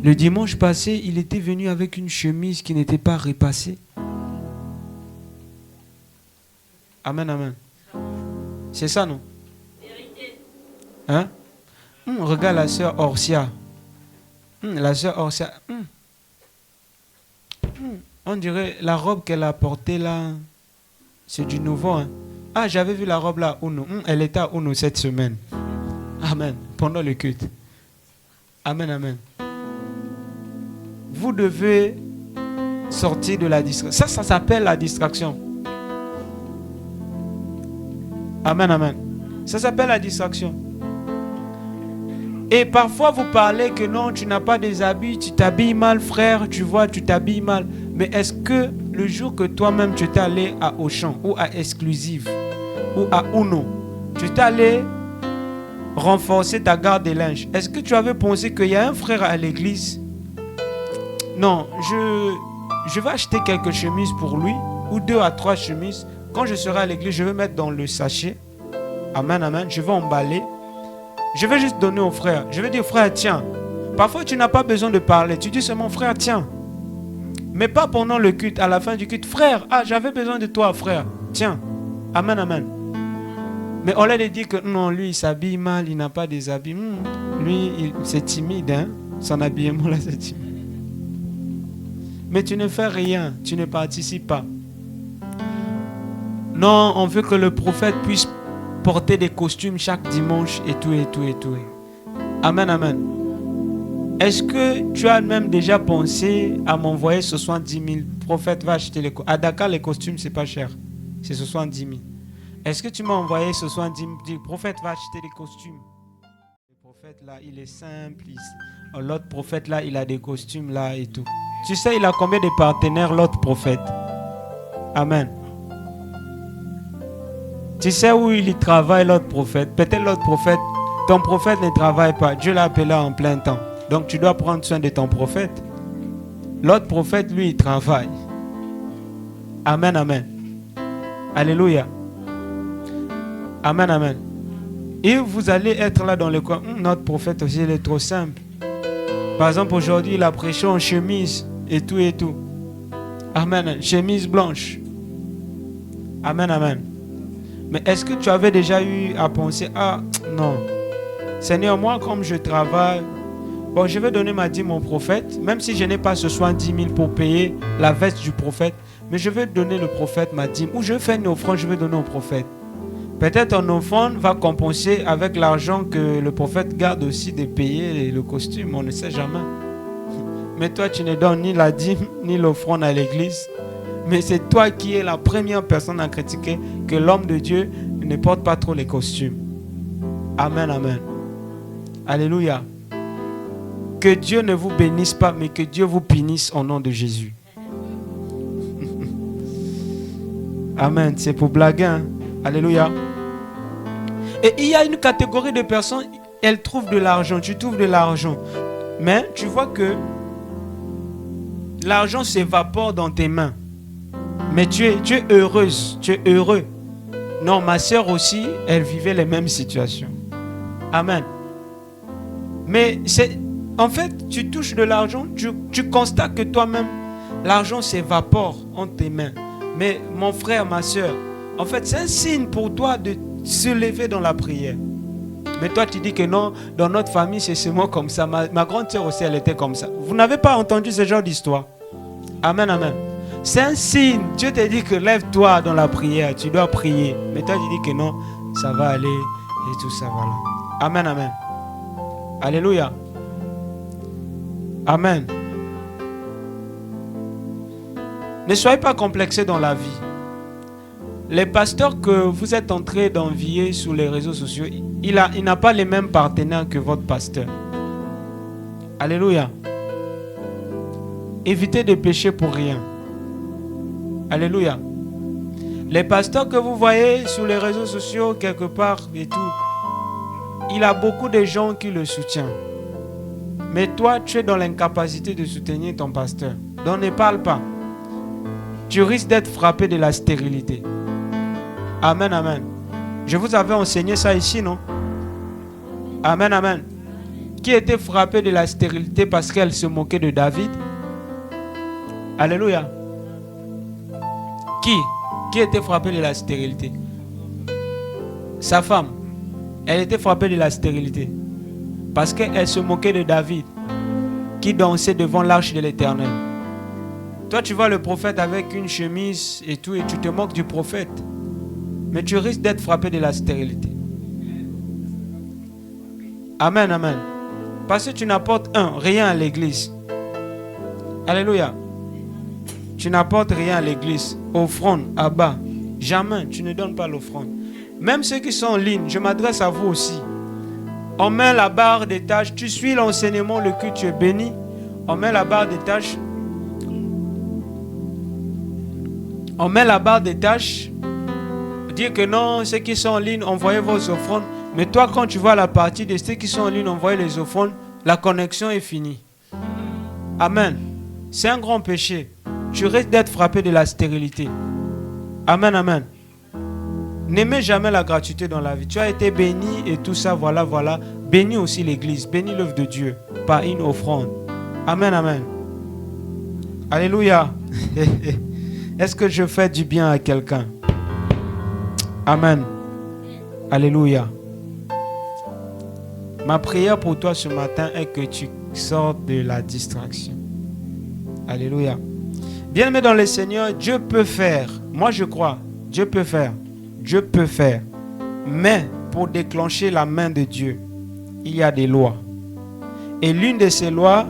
[SPEAKER 2] Le dimanche passé, il était venu avec une chemise qui n'était pas repassée. Amen, amen. C'est ça, non? Hein? Regarde la sœur Orsia. La sœur Orsia. On dirait la robe qu'elle a portée là, c'est du nouveau. Hein? Ah, j'avais vu la robe là à Uno. Elle était à Uno cette semaine. Amen. Pendant le culte. Amen, amen. Vous devez sortir de la distraction. Ça s'appelle la distraction. Amen, amen. Ça s'appelle la distraction. Et parfois vous parlez que non, tu n'as pas des habits, tu t'habilles mal, frère, tu vois, tu t'habilles mal. Mais est-ce que le jour que toi-même tu t'es allé à Auchan ou à Exclusive ou à Uno, tu t'es allé renforcer ta garde des linges, est-ce que tu avais pensé qu'il y a un frère à l'église? Non, je vais acheter quelques chemises pour lui, ou 2 à 3 chemises, quand je serai à l'église, je vais mettre dans le sachet. Amen, amen. Je vais emballer. Je vais juste donner au frère. Je vais dire, frère, tiens. Parfois, tu n'as pas besoin de parler. Tu dis seulement, frère, tiens. Mais pas pendant le culte, à la fin du culte. Frère, j'avais besoin de toi, frère. Tiens. Amen, amen. Mais on leur dit que non, lui, il s'habille mal, il n'a pas des habits. Lui, c'est timide, hein. Son habillement là, c'est timide. Mais tu ne fais rien, tu ne participes pas. Non, on veut que le prophète puisse porter des costumes chaque dimanche et tout, et tout, et tout. Amen, amen. Est-ce que tu as même déjà pensé à m'envoyer 70 000? Le prophète va acheter les costumes. À Dakar, les costumes, c'est pas cher. C'est 70 000. Est-ce que tu m'as envoyé 70 000? Le prophète va acheter des costumes. Le prophète là, il est simple. L'autre prophète là, il a des costumes là et tout. Tu sais, il a combien de partenaires, l'autre prophète? Amen. Tu sais où il travaille, l'autre prophète? Peut-être l'autre prophète, ton prophète ne travaille pas. Dieu l'a appelé en plein temps. Donc tu dois prendre soin de ton prophète. L'autre prophète, lui, il travaille. Amen, amen. Alléluia. Amen, amen. Et vous allez être là dans le coin. Notre prophète aussi, il est trop simple. Par exemple, aujourd'hui, il a prêché en chemise et tout et tout. Amen. Chemise blanche. Amen, amen. Mais est-ce que tu avais déjà eu à penser, non. Seigneur, moi, comme je travaille, bon, je vais donner ma dîme au prophète, même si je n'ai pas ce soir 10 000 pour payer la veste du prophète, mais je vais donner le prophète ma dîme. Ou je fais une offrande, je vais donner au prophète. Peut-être ton offrande va compenser avec l'argent que le prophète garde aussi de payer le costume, on ne sait jamais. Mais toi, tu ne donnes ni la dîme, ni l'offrande à l'église. Mais c'est toi qui es la première personne à critiquer que l'homme de Dieu ne porte pas trop les costumes. Amen, amen. Alléluia. Que Dieu ne vous bénisse pas, mais que Dieu vous punisse au nom de Jésus. Amen. C'est pour blaguer, hein? Alléluia. Et il y a une catégorie de personnes, elles trouvent de l'argent, tu trouves de l'argent. Mais tu vois que l'argent s'évapore dans tes mains. Mais tu es heureuse, tu es heureux. Non, ma soeur aussi, elle vivait les mêmes situations. Amen. Mais en fait, tu touches de l'argent, tu constates que toi-même, l'argent s'évapore entre tes mains. Mais mon frère, ma soeur, en fait, c'est un signe pour toi de se lever dans la prière. Mais toi, tu dis que non, dans notre famille, c'est seulement comme ça. Ma grande soeur aussi, elle était comme ça. Vous n'avez pas entendu ce genre d'histoire? Amen, amen. C'est un signe. Dieu te dit que lève-toi dans la prière. Tu dois prier. Mais toi, tu dis que non, ça va aller et tout ça, voilà. Amen, amen. Alléluia. Amen. Ne soyez pas complexés dans la vie. Les pasteurs que vous êtes en train d'envier sur les réseaux sociaux, il n'a pas les mêmes partenaires que votre pasteur. Alléluia. Évitez de pécher pour rien. Alléluia. Les pasteurs que vous voyez sur les réseaux sociaux quelque part et tout, il a beaucoup de gens qui le soutiennent. Mais toi, tu es dans l'incapacité de soutenir ton pasteur. Donc ne parle pas. Tu risques d'être frappé de la stérilité. Amen, amen. Je vous avais enseigné ça ici, non? Amen, amen. Qui était frappé de la stérilité parce qu'elle se moquait de David? Alléluia. Qui était frappé de la stérilité? Sa femme. Elle était frappée de la stérilité parce qu'elle se moquait de David qui dansait devant l'arche de l'Éternel. Toi, tu vois le prophète avec une chemise et tout, et tu te moques du prophète. Mais tu risques d'être frappé de la stérilité. Amen, amen. Parce que tu n'apportes rien à l'église. Alléluia. Tu n'apportes rien à l'église. Offrande, à bas. Jamais, tu ne donnes pas l'offrande. Même ceux qui sont en ligne, je m'adresse à vous aussi. On met la barre des tâches. Tu suis l'enseignement, le culte, tu es béni. On met la barre des tâches. On met la barre des tâches. Dire que non, ceux qui sont en ligne, envoyez vos offrandes. Mais toi, quand tu vois la partie de ceux qui sont en ligne, envoyez les offrandes, la connexion est finie. Amen. C'est un grand péché. Tu risques d'être frappé de la stérilité. Amen, amen.
[SPEAKER 5] N'aimez jamais la gratuité dans la vie. Tu as été béni et tout ça, voilà. Bénis aussi l'église, bénis l'œuvre de Dieu par une offrande. Amen, amen. Alléluia. Est-ce que je fais du bien à quelqu'un? Amen. Alléluia. Ma prière pour toi ce matin est que tu sortes de la distraction. Alléluia. Bien-aimé dans le Seigneur, Dieu peut faire. Moi je crois, Dieu peut faire. Dieu peut faire. Mais pour déclencher la main de Dieu, il y a des lois. Et l'une de ces lois,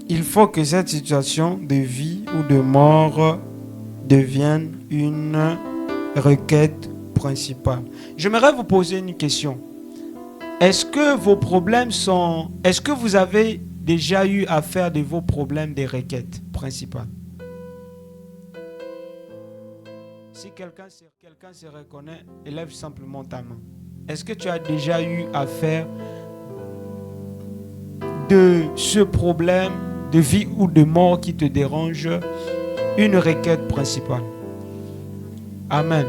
[SPEAKER 5] il faut que cette situation de vie ou de mort devienne une requête principale. J'aimerais vous poser une question. Est-ce que vous avez déjà eu à faire de vos problèmes des requêtes principales? Si quelqu'un se reconnaît, élève simplement ta main. Est-ce que tu as déjà eu à faire de ce problème de vie ou de mort qui te dérange une requête principale? Amen.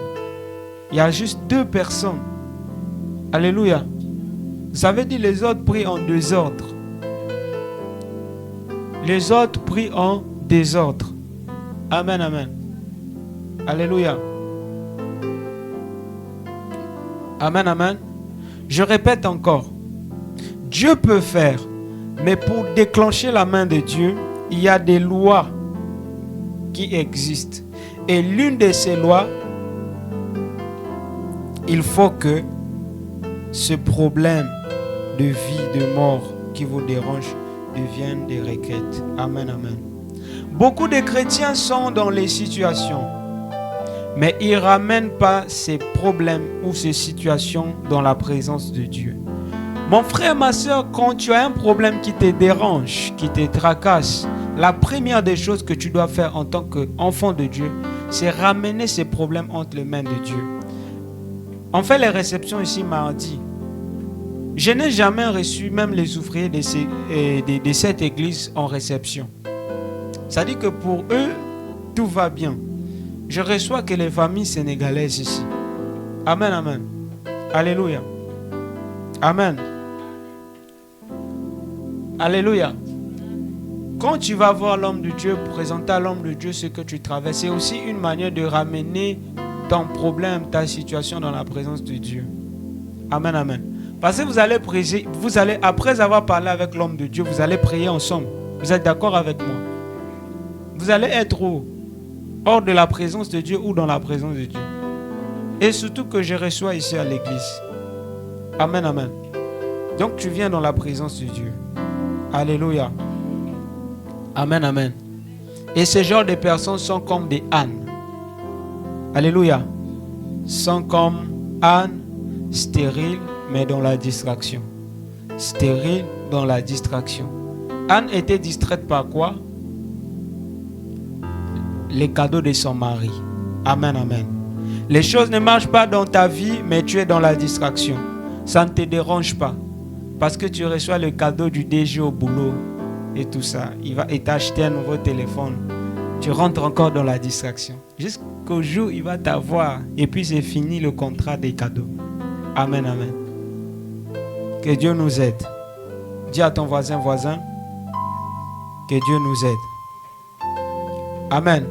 [SPEAKER 5] Il y a juste 2 personnes. Alléluia. Ça veut dire les autres prient en désordre. Les autres prient en désordre. Amen, amen. Alléluia. Amen, amen. Je répète encore. Dieu peut faire, mais pour déclencher la main de Dieu, il y a des lois qui existent. Et l'une de ces lois, il faut que ce problème de vie, de mort qui vous dérange devienne des requêtes. Amen, amen. Beaucoup de chrétiens sont dans les situations, mais ils ne ramènent pas ces problèmes ou ces situations dans la présence de Dieu. Mon frère, ma soeur, quand tu as un problème qui te dérange, qui te tracasse, la première des choses que tu dois faire en tant qu'enfant de Dieu, c'est ramener ces problèmes entre les mains de Dieu. On fait les réceptions ici mardi. Je n'ai jamais reçu même les ouvriers de cette église en réception. Ça dit que pour eux, tout va bien. Je reçois que les familles sénégalaises ici. Amen, amen. Alléluia. Amen. Alléluia. Quand tu vas voir l'homme de Dieu, présenter à l'homme de Dieu ce que tu traverses, c'est aussi une manière de ramener ton problème, ta situation dans la présence de Dieu. Amen, amen. Parce que vous allez prier, après avoir parlé avec l'homme de Dieu, vous allez prier ensemble. Vous êtes d'accord avec moi? Vous allez être hors de la présence de Dieu ou dans la présence de Dieu. Et surtout que je reçois ici à l'église. Amen, amen. Donc tu viens dans la présence de Dieu. Alléluia. Amen, amen. Et ce genre de personnes sont comme des ânes. Alléluia. Sont comme ânes stériles, mais dans la distraction. Stériles dans la distraction. Anne était distraite par quoi? Les cadeaux de son mari. Amen, amen. Les choses ne marchent pas dans ta vie, mais tu es dans la distraction. Ça ne te dérange pas. Parce que tu reçois le cadeau du DG au boulot et tout ça. Il va t'acheter un nouveau téléphone. Tu rentres encore dans la distraction. Jusqu'au jour où il va t'avoir. Et puis c'est fini le contrat des cadeaux. Amen, amen. Que Dieu nous aide. Dis à ton voisin, que Dieu nous aide. Amen.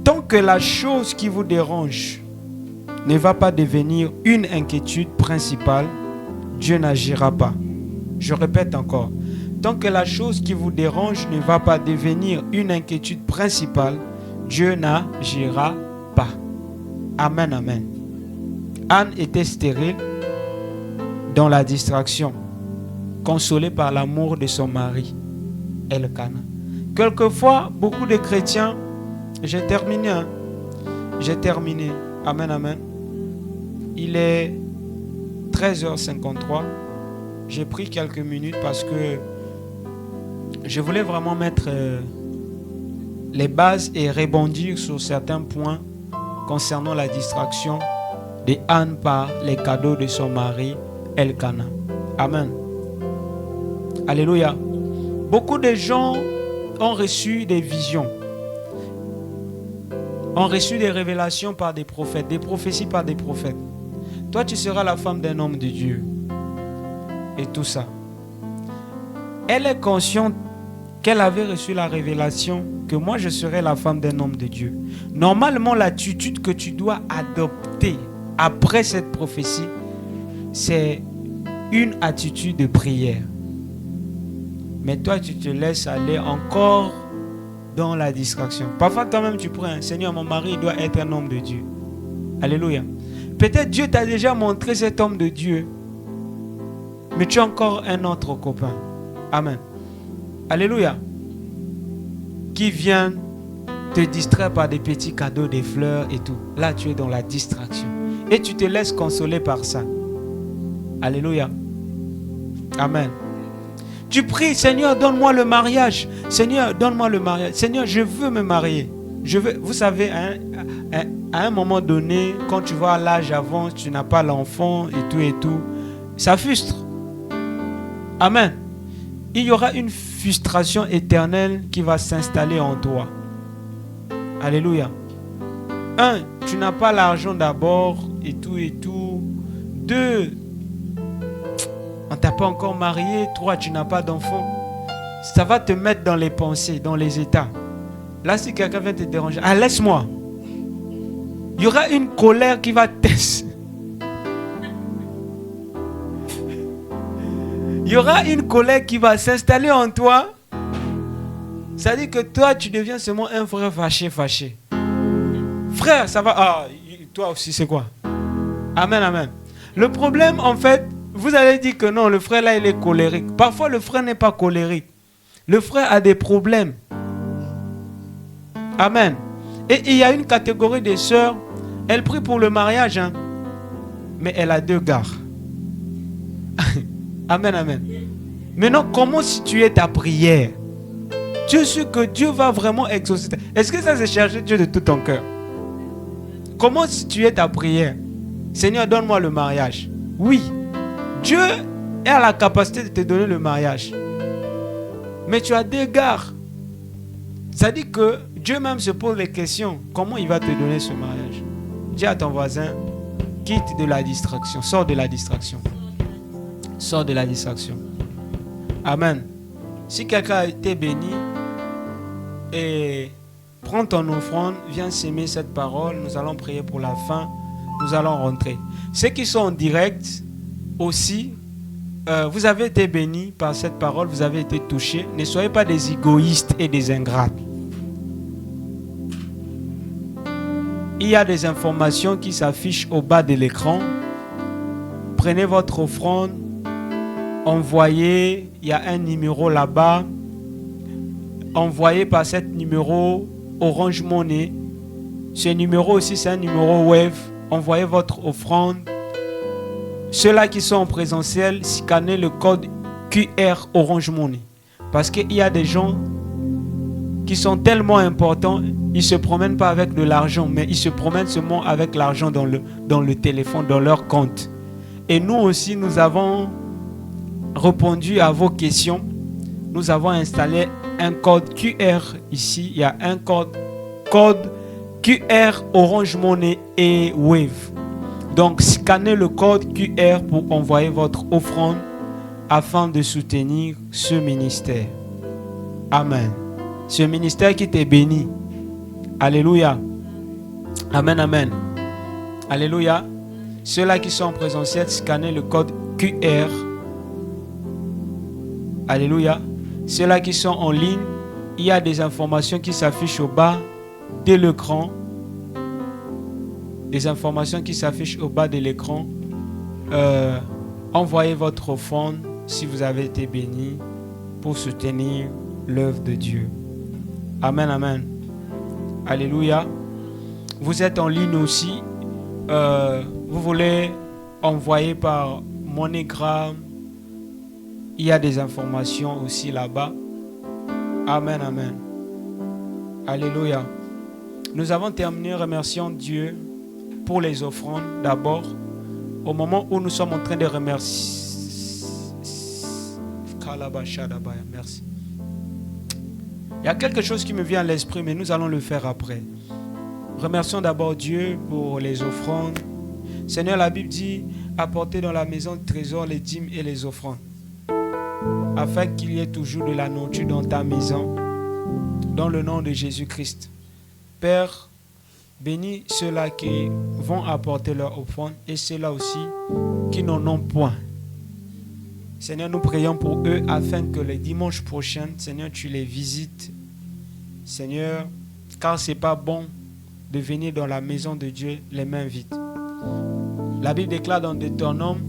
[SPEAKER 5] Tant que la chose qui vous dérange ne va pas devenir une inquiétude principale, Dieu n'agira pas. Je répète encore. Tant que la chose qui vous dérange ne va pas devenir une inquiétude principale, Dieu n'agira pas. Amen, amen. Anne était stérile dans la distraction, consolée par l'amour de son mari, Elkana. Quelquefois, beaucoup de chrétiens, j'ai terminé. Amen, amen. Il est 13h53. J'ai pris quelques minutes parce que je voulais vraiment mettre les bases et rebondir sur certains points concernant la distraction de Anne par les cadeaux de son mari, Elkana. Amen. Alléluia. Beaucoup de gens ont reçu des visions. ont reçu des révélations par des prophètes, des prophéties par des prophètes. Toi, tu seras la femme d'un homme de Dieu. Et tout ça. Elle est consciente qu'elle avait reçu la révélation que moi, je serai la femme d'un homme de Dieu. Normalement, l'attitude que tu dois adopter après cette prophétie, c'est une attitude de prière. Mais toi, tu te laisses aller encore dans la distraction. Parfois, toi-même, tu pries, Seigneur, mon mari doit être un homme de Dieu. Alléluia. Peut-être Dieu t'a déjà montré cet homme de Dieu, mais tu as encore un autre copain. Amen. Alléluia. Qui vient te distraire par des petits cadeaux, des fleurs et tout. Là, tu es dans la distraction. Et tu te laisses consoler par ça. Alléluia. Amen. Tu pries, Seigneur, donne-moi le mariage. Seigneur, donne-moi le mariage. Seigneur, je veux me marier. Je veux. Vous savez, à un moment donné, quand tu vois l'âge avance, tu n'as pas l'enfant et tout, ça frustre. Amen. Il y aura une frustration éternelle qui va s'installer en toi. Alléluia. 1, tu n'as pas l'argent d'abord et tout. 2, on t'a pas encore marié. 3, tu n'as pas d'enfant. Ça va te mettre dans les pensées, dans les états. Là, si quelqu'un vient te déranger, laisse-moi. Il y aura une colère qui va tester. Il y aura une colère qui va s'installer en toi. Ça dit que toi, tu deviens seulement un frère fâché. Frère, ça va. Ah, toi aussi, c'est quoi? Amen, amen. Le problème, en fait, vous allez dire que non, le frère là, il est colérique. Parfois, le frère n'est pas colérique. Le frère a des problèmes. Amen. Et il y a une catégorie de sœurs, elle prie pour le mariage, mais elle a 2 gars. Amen, amen. Maintenant, comment situer ta prière? Tu es sûr que Dieu va vraiment exaucer. Est-ce que ça c'est chercher Dieu de tout ton cœur? Comment situer ta prière? Seigneur, donne-moi le mariage. Oui, Dieu a la capacité de te donner le mariage. Mais tu as 2 gars. Ça dit que Dieu même se pose les questions. Comment il va te donner ce mariage? Dis à ton voisin, quitte de la distraction. Sors de la distraction. Sors de la distraction. Amen. Si quelqu'un a été béni, et prends ton offrande, viens s'aimer cette parole. Nous allons prier pour la fin. Nous allons rentrer. Ceux qui sont en direct aussi, vous avez été bénis par cette parole, vous avez été touchés. Ne soyez pas des égoïstes et des ingrats. Il y a des informations qui s'affichent au bas de l'écran. Prenez votre offrande, envoyez, il y a un numéro là-bas. Envoyez par cet numéro Orange Money. Ce numéro aussi, c'est un numéro Wave. Envoyez votre offrande. Ceux-là qui sont en présentiel, scannez le code QR Orange Money. Parce qu'il y a des gens qui sont tellement importants, ils ne se promènent pas avec de l'argent, mais ils se promènent seulement avec l'argent dans le téléphone, dans leur compte. Et nous aussi, nous avons répondu à vos questions. Nous avons installé un code QR ici. Il y a un code QR Orange Money et Wave. Donc, scannez le code QR pour envoyer votre offrande afin de soutenir ce ministère. Amen. Ce ministère qui t'est béni. Alléluia. Amen, amen. Alléluia. Ceux-là qui sont en présentiel, scannez le code QR. Alléluia. Ceux-là qui sont en ligne, il y a des informations qui s'affichent au bas de l'écran. Des informations qui s'affichent au bas de l'écran. Envoyez votre offrande si vous avez été béni pour soutenir l'œuvre de Dieu. Amen, amen. Alléluia. Vous êtes en ligne aussi. Vous voulez envoyer par MoneyGram. Il y a des informations aussi là-bas. Amen, amen. Alléluia. Nous avons terminé. Remercions Dieu pour les offrandes d'abord. Au moment où nous sommes en train de remercier. Merci. Il y a quelque chose qui me vient à l'esprit, mais nous allons le faire après. Remercions d'abord Dieu pour les offrandes. Seigneur, la Bible dit, apportez dans la maison de trésor les dîmes et les offrandes, afin qu'il y ait toujours de la nourriture dans ta maison, dans le nom de Jésus-Christ. Père, bénis ceux-là qui vont apporter leur offrande et ceux-là aussi qui n'en ont point. Seigneur, nous prions pour eux afin que les dimanches prochains, Seigneur, tu les visites. Seigneur, car ce n'est pas bon de venir dans la maison de Dieu les mains vides. La Bible déclare dans Deutéronome,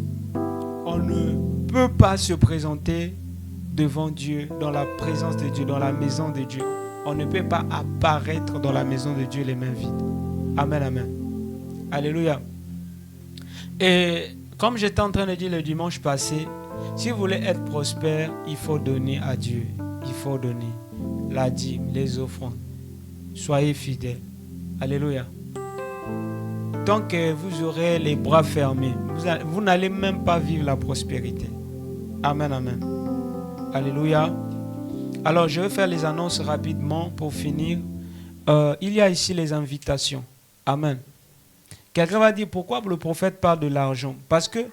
[SPEAKER 5] on ne peut pas se présenter devant Dieu, dans la présence de Dieu, dans la maison de Dieu. On ne peut pas apparaître dans la maison de Dieu les mains vides. Amen, amen. Alléluia. Et comme j'étais en train de dire le dimanche passé, si vous voulez être prospère, il faut donner à Dieu. Il faut donner la dîme, les offrandes. Soyez fidèles. Alléluia. Tant que vous aurez les bras fermés, vous n'allez même pas vivre la prospérité. Amen, amen. Alléluia. Alors, je vais faire les annonces rapidement pour finir. Il y a ici les invitations. Amen. Quelqu'un va dire, pourquoi le prophète parle de l'argent? Parce que,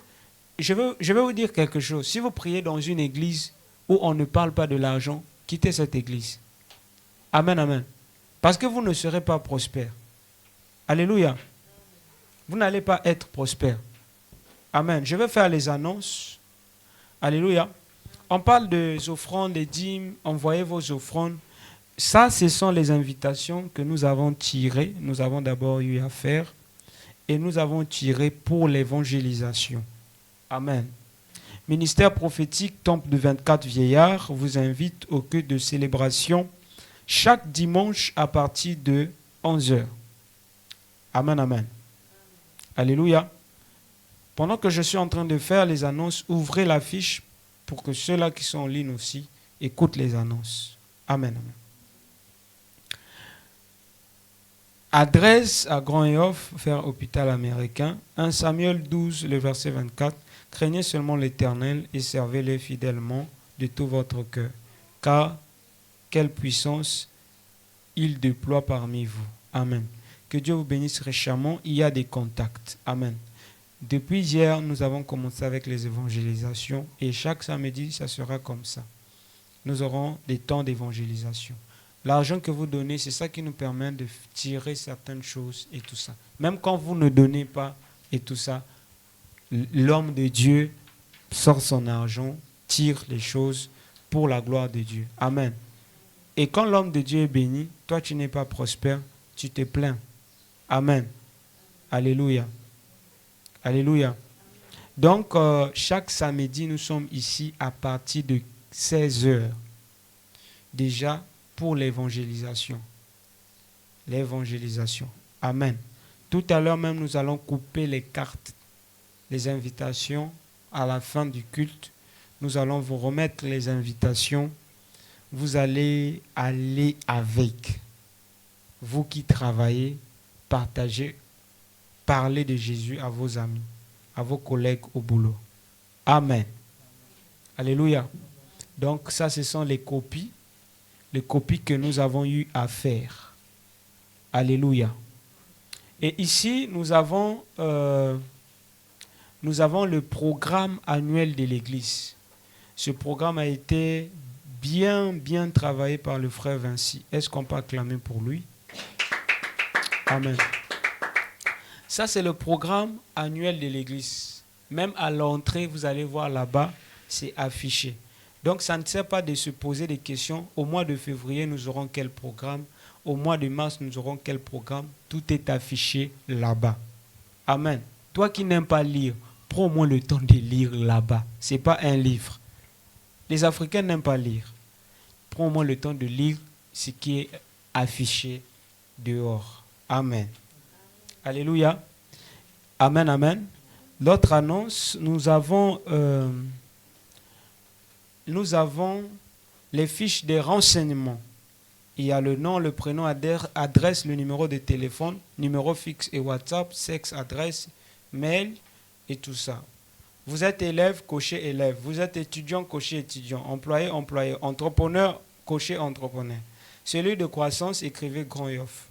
[SPEAKER 5] je vais vous dire quelque chose. Si vous priez dans une église où on ne parle pas de l'argent, quittez cette église. Amen, amen. Parce que vous ne serez pas prospère. Alléluia. Vous n'allez pas être prospère. Amen. Je vais faire les annonces. Alléluia. On parle des offrandes, des dîmes. Envoyez vos offrandes. Ça, ce sont les invitations que nous avons tirées. Nous avons d'abord eu à faire. Et nous avons tiré pour l'évangélisation. Amen. Ministère prophétique, Temple de 24 vieillards, vous invite au culte de célébration chaque dimanche à partir de 11h. Amen, amen. Alléluia. Pendant que je suis en train de faire les annonces, ouvrez la fiche pour que ceux-là qui sont en ligne aussi écoutent les annonces. Amen, amen. Adresse à Grand-Eof, vers hôpital américain, 1 Samuel 12, le verset 24. Craignez seulement l'Éternel et servez-le fidèlement de tout votre cœur, car quelle puissance il déploie parmi vous. Amen. Que Dieu vous bénisse richement. Il y a des contacts. Amen. Depuis hier, nous avons commencé avec les évangélisations et chaque samedi, ça sera comme ça. Nous aurons des temps d'évangélisation. L'argent que vous donnez, c'est ça qui nous permet de tirer certaines choses et tout ça. Même quand vous ne donnez pas et tout ça, l'homme de Dieu sort son argent, tire les choses pour la gloire de Dieu. Amen. Et quand l'homme de Dieu est béni, toi tu n'es pas prospère, tu te plains. Amen. Alléluia. Alléluia. Donc, chaque samedi, nous sommes ici à partir de 16h. Déjà, pour l'évangélisation. L'évangélisation. Amen. Tout à l'heure même, nous allons couper les cartes, les invitations à la fin du culte. Nous allons vous remettre les invitations. Vous allez aller avec. Vous qui travaillez, partagez, parlez de Jésus à vos amis, à vos collègues au boulot. Amen. Alléluia. Donc ça, ce sont les copies que nous avons eu à faire. Alléluia. Et ici, nous avons le programme annuel de l'Église. Ce programme a été bien travaillé par le frère Vinci. Est-ce qu'on peut acclamer pour lui? Amen. Ça, c'est le programme annuel de l'Église. Même à l'entrée, vous allez voir là-bas, c'est affiché. Donc, ça ne sert pas de se poser des questions. Au mois de février, nous aurons quel programme? Au mois de mars, nous aurons quel programme? Tout est affiché là-bas. Amen. Toi qui n'aimes pas lire, prends au moins le temps de lire là-bas. Ce n'est pas un livre. Les Africains n'aiment pas lire. Prends au moins le temps de lire ce qui est affiché dehors. Amen. Alléluia. Amen, amen. L'autre annonce, nous avons les fiches de renseignements. Il y a le nom, le prénom, adresse, le numéro de téléphone, numéro fixe et WhatsApp, sexe, adresse, mail et tout ça. Vous êtes élève, cochez élève. Vous êtes étudiant, cochez étudiant. Employé, employé. Entrepreneur, cochez entrepreneur. Celui de croissance, écrivez Grand-Eof.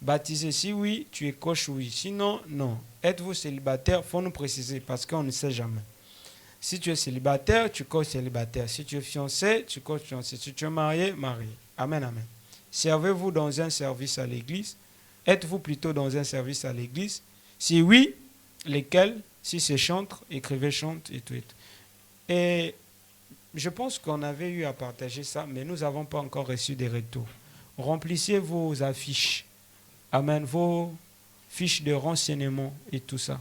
[SPEAKER 5] Baptisé, si oui, tu es coche oui. Sinon, non. Êtes-vous célibataire? Il faut nous préciser parce qu'on ne sait jamais. Si tu es célibataire, tu coches célibataire. Si tu es fiancé, tu coches fiancé. Si tu es marié, marié. Amen, amen. Servez-vous dans un service à l'église? Êtes-vous plutôt dans un service à l'église? Si oui, lesquels? Si c'est chantre, écrivez chante et tout. Et je pense qu'on avait eu à partager ça, mais nous n'avons pas encore reçu des retours. Remplissez vos affiches. Amen. Vos fiches de renseignement et tout ça.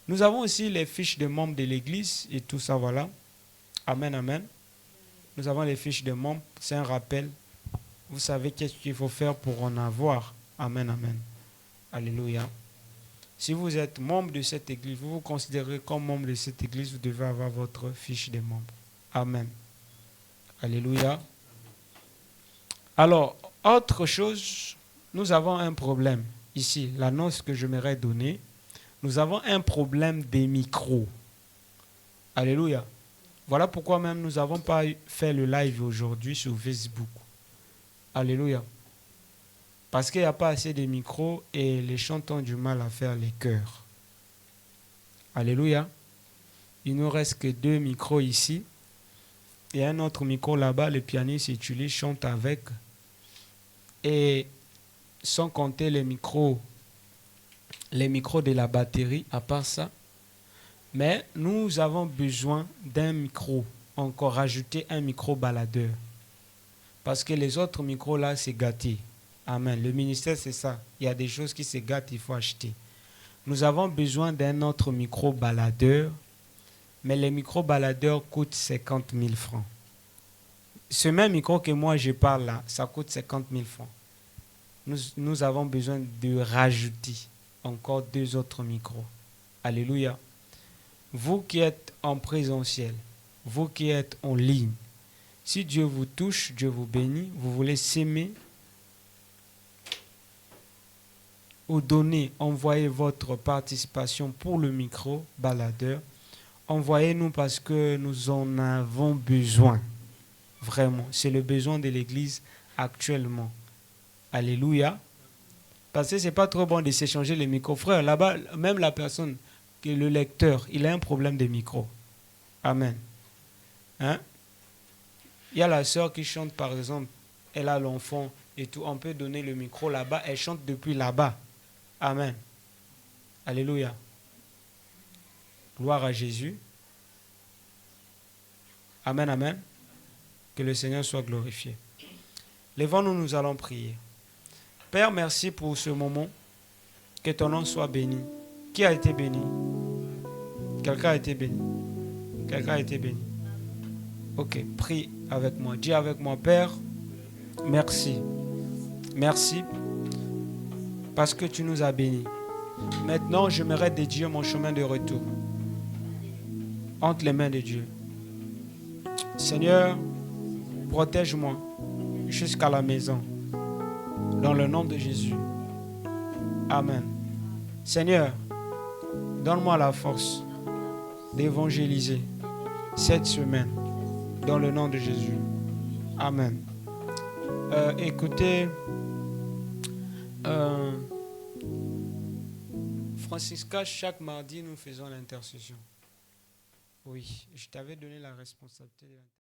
[SPEAKER 5] Nous avons aussi les fiches de membres de l'église et tout ça, voilà. Amen, amen. Nous avons les fiches de membres, c'est un rappel. Vous savez qu'est-ce qu'il faut faire pour en avoir. Amen, amen. Alléluia. Si vous êtes membre de cette église, vous vous considérez comme membre de cette église, vous devez avoir votre fiche de membre. Amen. Alléluia. Alors, autre chose, nous avons un problème ici. L'annonce que je m'aurais donnée, nous avons un problème des micros. Alléluia. Voilà pourquoi même nous n'avons pas fait le live aujourd'hui sur Facebook. Alléluia. Parce qu'il n'y a pas assez de micros et les chanteurs ont du mal à faire les chœurs. Alléluia. Il ne nous reste que 2 micros ici. Et un autre micro là-bas, le pianiste utilise, chante avec. Et sans compter les micros de la batterie, à part ça. Mais nous avons besoin d'un micro, encore rajouter un micro baladeur. Parce que les autres micros là, c'est gâté. Amen. Le ministère, c'est ça. Il y a des choses qui se gâtent, il faut acheter. Nous avons besoin d'un autre micro baladeur, mais les micros baladeurs coûtent 50 000 francs. Ce même micro que moi je parle là, ça coûte 50 000 francs. Nous avons besoin de rajouter encore 2 autres micros. Alléluia. Vous qui êtes en présentiel, vous qui êtes en ligne, si Dieu vous touche, Dieu vous bénit, vous voulez s'aimer ou donner, envoyez votre participation pour le micro baladeur. Envoyez-nous parce que nous en avons besoin. Vraiment, c'est le besoin de l'Église actuellement. Alléluia. Parce que ce n'est pas trop bon de s'échanger les micros. Frère, là-bas, même la personne, qui est le lecteur, il a un problème de micro. Amen. Hein? Il y a la sœur qui chante, par exemple, elle a l'enfant et tout. On peut donner le micro là-bas, elle chante depuis là-bas. Amen. Alléluia. Gloire à Jésus. Amen, amen. Que le Seigneur soit glorifié. Lèvons-nous, nous allons prier. Père, merci pour ce moment. Que ton nom soit béni. Qui a été béni? Quelqu'un a été béni. Quelqu'un a été béni. Ok, prie avec moi. Dis avec moi, Père, merci. Merci parce que tu nous as bénis. Maintenant, j'aimerais dédier mon chemin de retour entre les mains de Dieu. Seigneur, protège-moi jusqu'à la maison. Dans le nom de Jésus. Amen. Seigneur, donne-moi la force d'évangéliser cette semaine. Dans le nom de Jésus. Amen. Écoutez, Francisca, chaque mardi, nous faisons l'intercession. Oui, je t'avais donné la responsabilité de l'intercession.